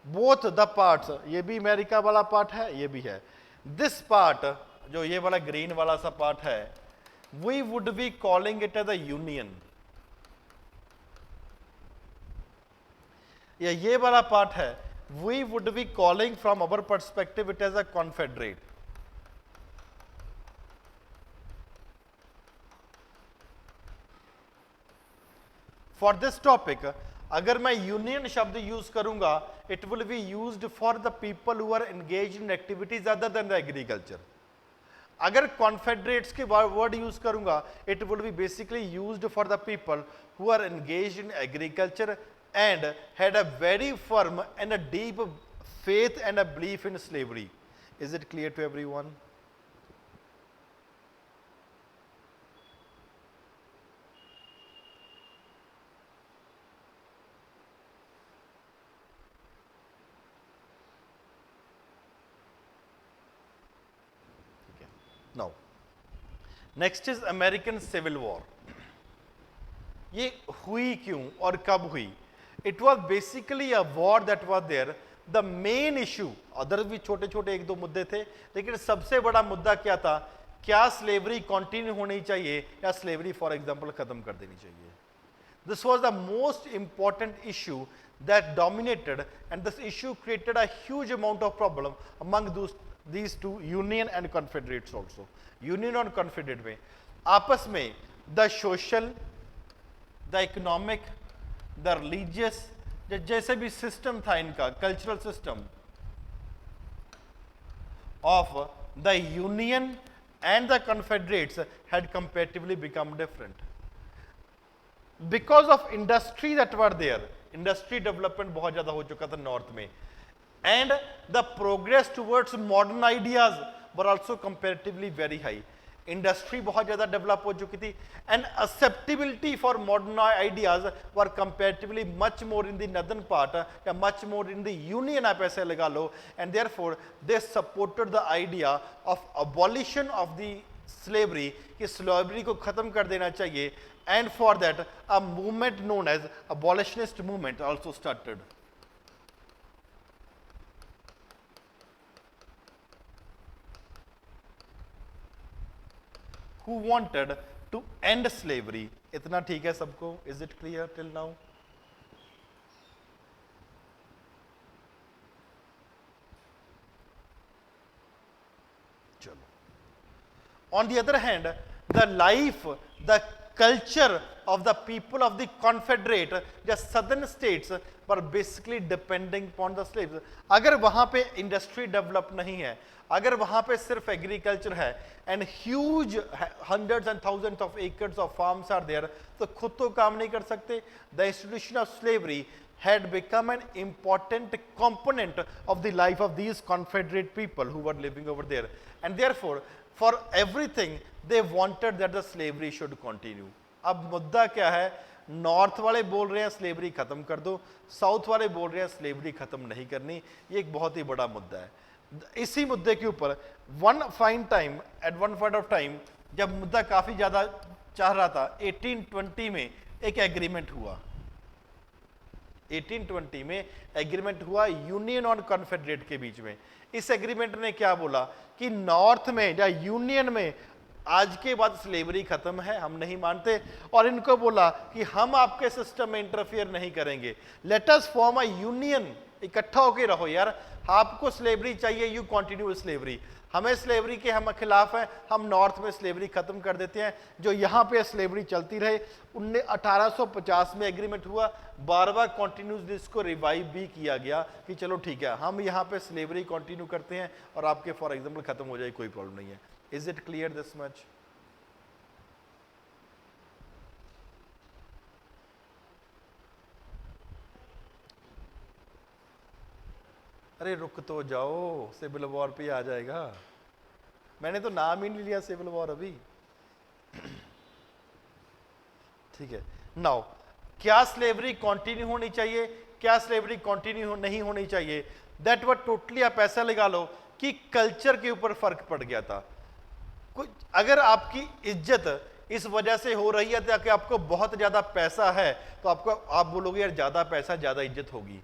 Speaker 1: both the parts, ये भी अमेरिका वाला पार्ट है, ये भी है, this part जो ये वाला ग्रीन वाला सा पार्ट है, we would be calling it as a union। ये वाला पार्ट है, we would be calling from our perspective it as a confederate. For this topic अगर मैं यूनियन शब्द यूज करूंगा it will be used for the people who are engaged in activities other than the agriculture. अगर confederates के word use करूंगा it will be basically used for the people who are engaged in agriculture and had a very firm and a deep faith and a belief in slavery। Is it clear to everyone? Okay. Now next is American Civil War। ये हुई क्यों और कब हुई? It was basically a war that was there। The main issue, other भी छोटे छोटे एक दो मुद्दे थे, लेकिन सबसे बड़ा मुद्दा क्या था, क्या स्लेवरी कंटिन्यू होनी चाहिए या स्लेवरी फॉर एग्जांपल खत्म कर देनी चाहिए। This was the most important issue that dominated, and this issue created a huge amount of problem among these two, Union and Confederates also। Union और Confederate में आपस में the social, the economic, the religious, जैसे भी system था इनका cultural system of the union and the confederates had comparatively become different. Because of industry that were there, industry development बहुत ज्यादा हो चुका था नॉर्थ में, and the progress towards modern ideas were also comparatively very high. Industry बहुत ज्यादा develop हो चुकी थी, and acceptability for modern ideas were comparatively much more in the northern part या much more in the union, आप ऐसे लगा लो, and therefore they supported the idea of abolition of the slavery, कि स्लेवरी को खत्म कर देना चाहिए, and for that a movement known as abolitionist movement also started. Who wanted to end slavery? इतना ठीक है सबको? Is it clear till now? चलो. On the other hand, the life, the culture of the people of the Confederate, the southern states were basically depending upon the slaves. अगर वहाँ पे industry develop नहीं है, अगर वहाँ पे सिर्फ एग्रीकल्चर है, and huge hundreds and thousands of acres of farms are there, तो खुद तो काम नहीं कर सकते. The institution of slavery had become an important component of the life of these Confederate people who were living over there, and therefore for everything they wanted that the slavery should continue. अब मुद्दा क्या है? North वाले बोल रहे हैं slavery खत्म कर दो, साउथ वाले बोल रहे हैं स्लेवरी खत्म नहीं करनी. ये एक बहुत ही बड़ा मुद्दा है. इसी मुद्दे के ऊपर one fine time, at one point of time, जब मुद्दा काफी ज्यादा चाह रहा था, 1820 में एक एग्रीमेंट हुआ. 1820 में एग्रीमेंट हुआ यूनियन और कॉन्फेडरेट के बीच में. इस एग्रीमेंट ने क्या बोला कि नॉर्थ में या यूनियन में आज के बाद स्लेवरी खत्म है, हम नहीं मानते, और इनको बोला कि हम आपके सिस्टम में इंटरफियर नहीं करेंगे. Let us form a union, इकट्ठा होके रहो यार, आपको स्लेवरी चाहिए, यू कंटिन्यू स्लेवरी, हमें स्लेवरी के हम खिलाफ हैं, हम नॉर्थ में स्लेवरी खत्म कर देते हैं, जो यहाँ पे स्लेवरी चलती रहे. 1850 में एग्रीमेंट हुआ, बार बार कंटिन्यूसली इसको रिवाइव भी किया गया कि चलो ठीक है, हम यहाँ पे स्लेवरी कंटिन्यू करते हैं और आपके फॉर एग्जांपल खत्म हो जाए, कोई प्रॉब्लम नहीं है. Is it clear this much? अरे रुक तो जाओ, सिविल वॉर पे आ जाएगा. मैंने तो नाम ही नहीं लिया सिविल वॉर अभी. ठीक है. नाउ क्या स्लेवरी कंटिन्यू होनी चाहिए, क्या स्लेवरी कंटिन्यू नहीं होनी चाहिए? दैट वर टोटली, आप ऐसा लगा लो कि कल्चर के ऊपर फर्क पड़ गया था. कुछ अगर आपकी इज्जत इस वजह से हो रही है कि आपको बहुत ज्यादा पैसा है, तो आपको आप बोलोगे यार ज्यादा पैसा ज्यादा इज्जत होगी.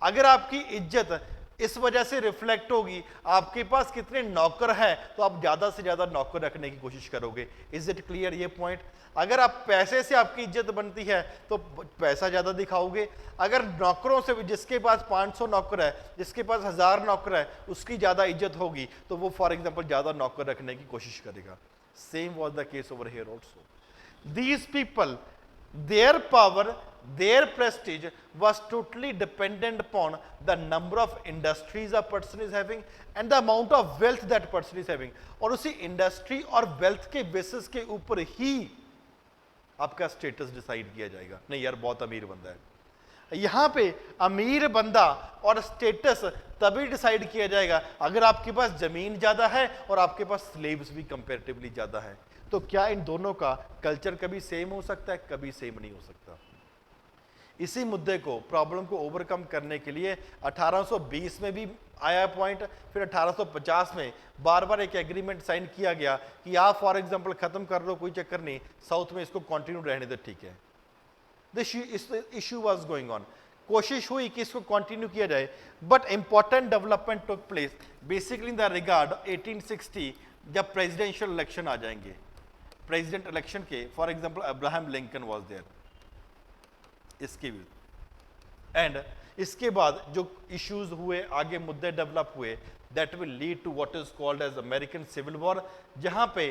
Speaker 1: अगर आपकी इज्जत इस वजह से रिफ्लेक्ट होगी आपके पास कितने नौकर हैं, तो आप ज्यादा से ज्यादा नौकर रखने की कोशिश करोगे. इज इट क्लियर ये पॉइंट? अगर आप पैसे से आपकी इज्जत बनती है तो पैसा ज्यादा दिखाओगे. अगर नौकरों से भी, जिसके पास 500 नौकर है, जिसके पास 1000 नौकर है, उसकी ज्यादा इज्जत होगी, तो वो फॉर एग्जांपल ज्यादा नौकर रखने की कोशिश करेगा. Same was the case over here also. These people, their power, their prestige was totally dependent upon the number of industries a person is having and the amount of wealth that person is having. और उसी industry और wealth के basis के ऊपर ही आपका status decide किया जाएगा. नहीं यार बहुत अमीर बंदा है, यहां पे अमीर बंदा और स्टेटस तभी डिसाइड किया जाएगा अगर आपके पास जमीन ज्यादा है और आपके पास स्लेव्स भी कंपैरेटिवली ज्यादा है. तो क्या इन दोनों का कल्चर कभी सेम हो सकता है? कभी सेम नहीं हो सकता. इसी मुद्दे को, प्रॉब्लम को ओवरकम करने के लिए 1820 में भी आया पॉइंट, फिर 1850 में बार बार एक एग्रीमेंट साइन किया गया कि आप फॉर एग्जांपल खत्म कर लो, कोई चक्कर नहीं, साउथ में इसको कंटिन्यू रहने दे, ठीक है. This issue was going on. कोशिश हुई कि इसको कंटिन्यू किया जाए, but important development took place basically in the regard 1860, जब प्रेसिडेंशियल इलेक्शन आ जाएंगे. प्रेसिडेंट इलेक्शन के for example Abraham Lincoln was there, इसके भी, एंड इसके बाद जो इश्यूज हुए, आगे मुद्दे डेवलप हुए, that will lead to what is called as American civil war, जहां पे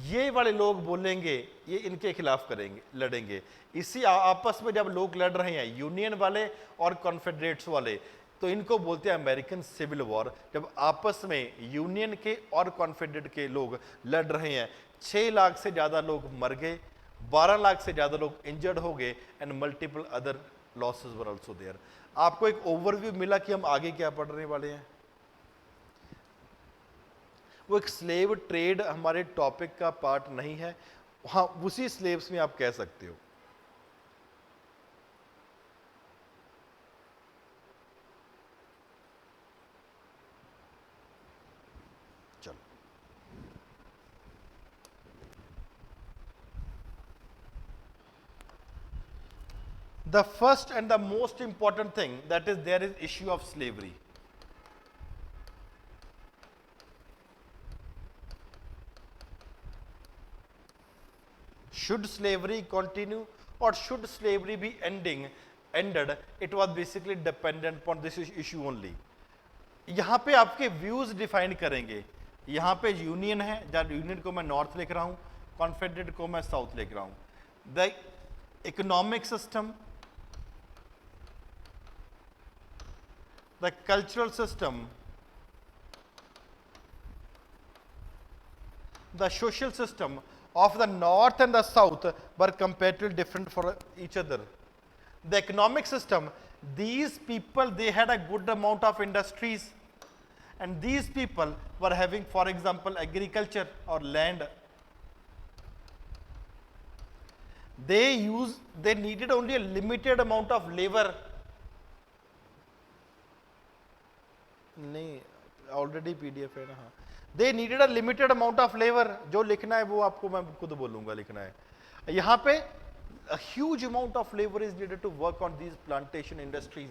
Speaker 1: ये वाले लोग बोलेंगे ये इनके खिलाफ करेंगे, लड़ेंगे. इसी आपस में जब लोग लड़ रहे हैं, यूनियन वाले और कॉन्फेडरेट्स वाले, तो इनको बोलते हैं अमेरिकन सिविल वॉर. जब आपस में यूनियन के और कॉन्फेडरेट के लोग लड़ रहे हैं, 6 लाख से ज्यादा लोग मर गए, 12 लाख से ज़्यादा लोग इंजर्ड हो गए and multiple other losses were also there. आपको एक ओवरव्यू मिला कि हम आगे क्या पढ़ने वाले हैं। वो एक स्लेव ट्रेड हमारे टॉपिक का पार्ट नहीं है, हाँ उसी स्लेव्स में आप कह सकते हो। चलो the first and the most important thing that is there is issue of slavery. Should slavery continue or should slavery be ended? It was basically dependent upon this issue only. यहाँ पे आपके views define करेंगे। यहाँ पे union है, जहाँ union को मैं नॉर्थ लिख रहा हूँ, कॉन्फेडरेट को मैं साउथ लिख रहा हूँ। The economic system, the cultural system, the social system of the north and the south were comparatively different for each other. The economic system, these people, they had a good amount of industries, and these people were having, for example, agriculture or land. They needed only a limited amount of labor. नहीं, already PDF है ना, हाँ। They needed a limited amount of labor. जो लिखना है वो आपको मैं खुद बोलूंगा लिखना है। यहाँ पे a huge amount of labor is needed to work on these plantation industries.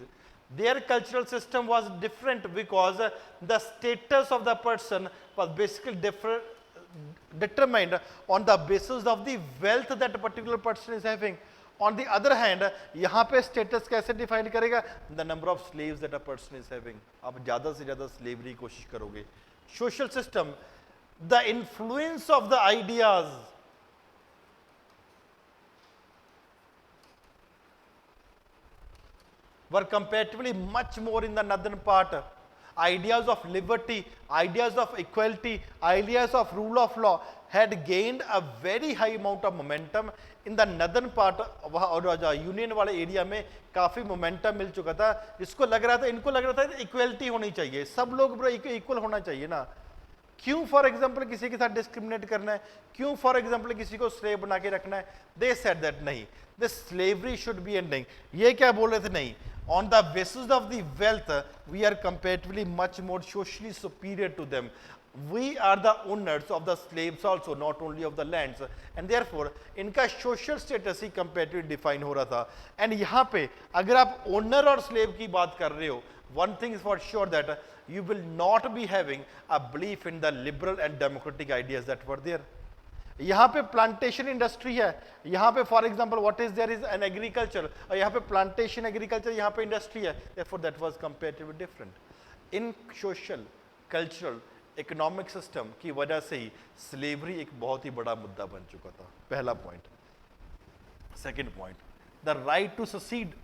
Speaker 1: Their cultural system was different because the status of the person was basically determined on the basis of the wealth that a particular person is having. On the other hand, यहाँ पे status कैसे define करेगा? The number of slaves that a person is having. आप ज़्यादा से ज़्यादा slavery की कोशिश करोगे। Social system, the influence of the ideas, were comparatively much more in the northern part. Ideas of liberty, ideas of equality, ideas of rule of law had gained a very high amount of momentum in the northern part। और union वाले area में काफी momentum मिल चुका था, जिसको लग रहा था, इनको लग रहा था इक्वलिटी होनी चाहिए, सब लोग इक्वल होना चाहिए ना। क्यों फॉर एग्जाम्पल किसी के साथ डिस्क्रिमिनेट करना है, क्यों फॉर एग्जाम्पल किसी को स्लेव बना के रखना है? दे सेड दैट नहीं, this slavery should be ending. ये क्या बोल रहे थे? नहीं, on the basis of the wealth we are comparatively much more socially superior to them. We are the owners of the slaves also, not only of the lands, and therefore इनका social status ही comparatively define हो रहा था। and यहाँ पे अगर आप owner और slave की बात कर रहे हो, one thing is for sure that you will not be having a belief in the liberal and democratic ideas that were there. यहाँ पे प्लांटेशन इंडस्ट्री है, यहाँ पे for example what is there is an agriculture, और यहाँ पे plantation agriculture, यहाँ पे इंडस्ट्री है, therefore that was comparatively different। In social cultural economic system की वजह से ही स्लेवरी एक बहुत ही बड़ा मुद्दा बन चुका था। पहला पॉइंट। Second point, the right to secede.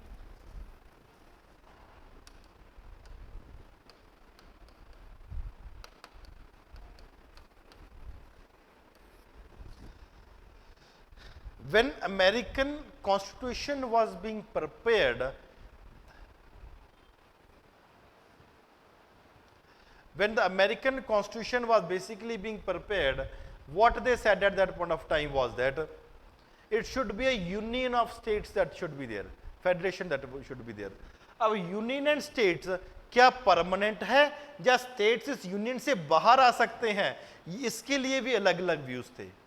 Speaker 1: When American Constitution was being prepared, when the American Constitution was basically being prepared, what they said at that point of time was that it should be a union of states that should be there, federation that should be there. अब union and states क्या permanent है या states इस union से बाहर आ सकते हैं, इसके लिए भी अलग अलग व्यूज थे।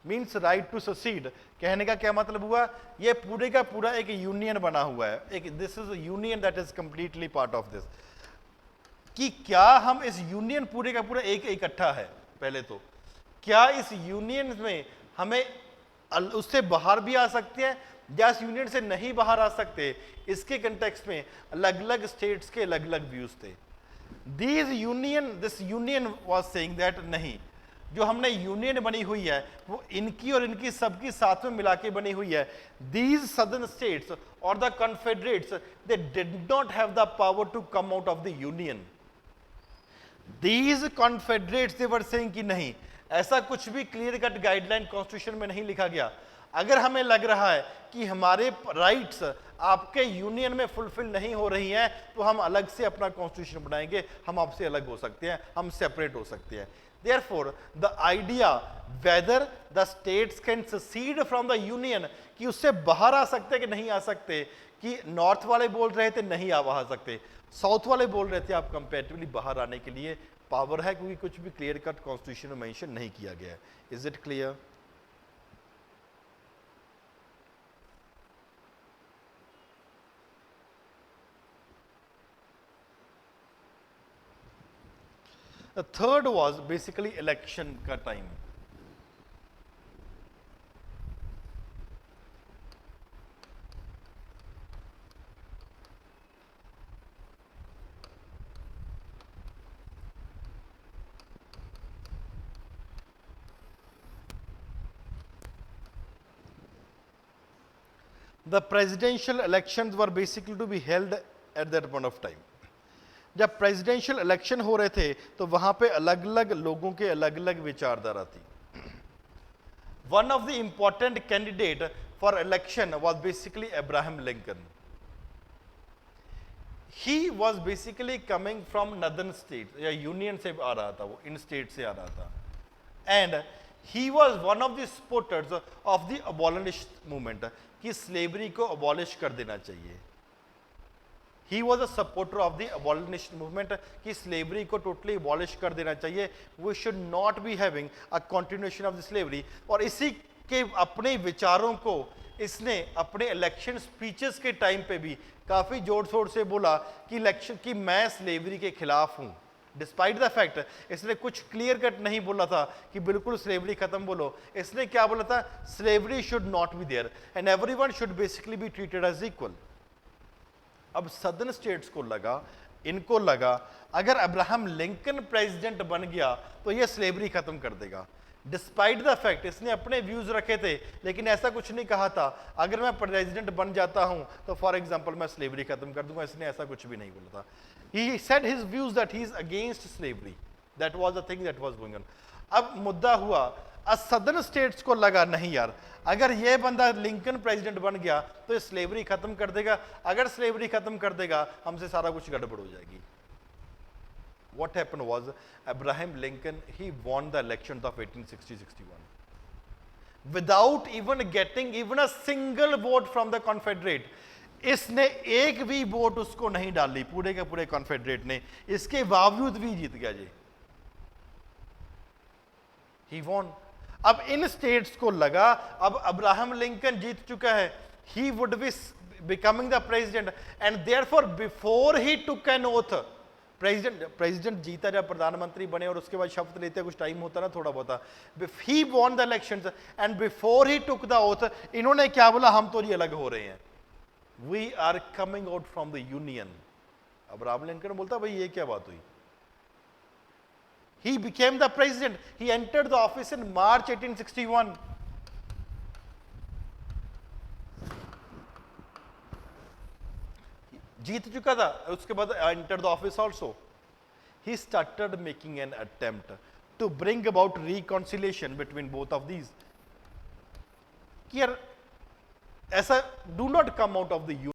Speaker 1: मीन्स राइट टू ससीड कहने का क्या मतलब हुआ? ये पूरे का पूरा एक यूनियन बना हुआ है, एक this is union that is completely part of this. कि क्या हम इस यूनियन पूरे का पूरा एक इकट्ठा है? पहले तो क्या इस यूनियन में हमें उससे बाहर भी आ सकते हैं या इस यूनियन से नहीं बाहर आ सकते? इसके कंटेक्स्ट में अलग अलग स्टेट्स के अलग अलग व्यूज थे। This union was saying that नहीं, जो हमने यूनियन बनी हुई है वो इनकी और इनकी सबकी साथ में मिला के बनी हुई है। दीज सदर्न स्टेट्स और the confederates they did not have the power to come out of the union. These confederates they were saying कि नहीं, ऐसा कुछ भी क्लियर कट गाइडलाइन कॉन्स्टिट्यूशन में नहीं लिखा गया। अगर हमें लग रहा है कि हमारे राइट्स आपके यूनियन में फुलफिल नहीं हो रही हैं, तो हम अलग से अपना कॉन्स्टिट्यूशन बनाएंगे, हम आपसे अलग हो सकते हैं, हम सेपरेट हो सकते हैं। Therefore, the idea whether the states can secede from the union, कि उससे बाहर आ सकते कि नहीं आ सकते, कि नॉर्थ वाले बोल रहे थे नहीं आ सकते, साउथ वाले बोल रहे थे आप कंपेरेटिवली बाहर आने के लिए पावर है, क्योंकि कुछ भी क्लियर कट कॉन्स्टिट्यूशन में मेंशन नहीं किया गया है। Is it clear? The third was basically election का time. The presidential elections were basically to be held at that point of time. जब प्रेसिडेंशियल इलेक्शन हो रहे थे तो वहां पे अलग अलग लोगों के अलग अलग विचारधारा थी। One of the important candidate for election was basically Abraham Lincoln. He was basically coming from northern state, या यूनियन से आ रहा था, वो इन स्टेट से आ रहा था, and he was one of the supporters of the abolitionist movement, कि स्लेवरी को अबॉलिश कर देना चाहिए। He was a supporter of the abolitionist movement, कि slavery को totally abolish कर देना चाहिए, we should not be having a continuation of the slavery। और इसी के अपने विचारों को इसने अपने इलेक्शन स्पीचेस के टाइम पे भी काफ़ी जोर शोर से बोला कि इलेक्शन कि मैं स्लेवरी के खिलाफ हूँ। डिस्पाइट द फैक्ट इसने कुछ क्लियर कट नहीं बोला था कि बिल्कुल स्लेवरी खत्म बोलो, इसने क्या बोला था, slavery should not be there and everyone should basically be treated as equal. अब सदर्न स्टेट्स को लगा, इनको लगा अगर अब्राहम लिंकन प्रेसिडेंट बन गया तो ये स्लेवरी खत्म कर देगा। डिस्पाइट द फैक्ट इसने अपने व्यूज रखे थे, लेकिन ऐसा कुछ नहीं कहा था अगर मैं प्रेसिडेंट बन जाता हूं तो फॉर एग्जांपल मैं स्लेवरी खत्म कर दूंगा, इसने ऐसा कुछ भी नहीं बोला था। He said his views that he is against slavery, that was the thing that was going on. अब मुद्दा हुआ, सदर्न स्टेट्स को लगा नहीं यार, अगर ये बंदा लिंकन प्रेसिडेंट बन गया तो ये स्लेवरी खत्म कर देगा, अगर स्लेवरी खत्म कर देगा हमसे सारा कुछ गड़बड़ हो जाएगी। What happened was Abraham Lincoln, he won the elections of 1860-61 without even getting even a single vote from the Confederate। इसने एक भी वोट उसको नहीं डाली पूरे के पूरे कॉन्फेडरेट ने, इसके बावजूद भी जीत गया जी। He won। अब इन स्टेट्स को लगा अब अब्राहम लिंकन जीत चुका है, he would be becoming the president and therefore before he took an oath, president जीता जब प्रधानमंत्री बने और उसके बाद शपथ लेते कुछ टाइम होता ना थोड़ा बहुत, he won the elections and before he took the oath, इन्होंने क्या बोला, हम तो ये अलग हो रहे हैं, we are coming out from the union। Abraham Lincoln बोलता भाई ये क्या बात हुई। He became the president. He entered the office in March 1861. जीत चुका था, उसके बाद entered the office also. He started making an attempt to bring about reconciliation between both of these. कि यार ऐसा do not come out of the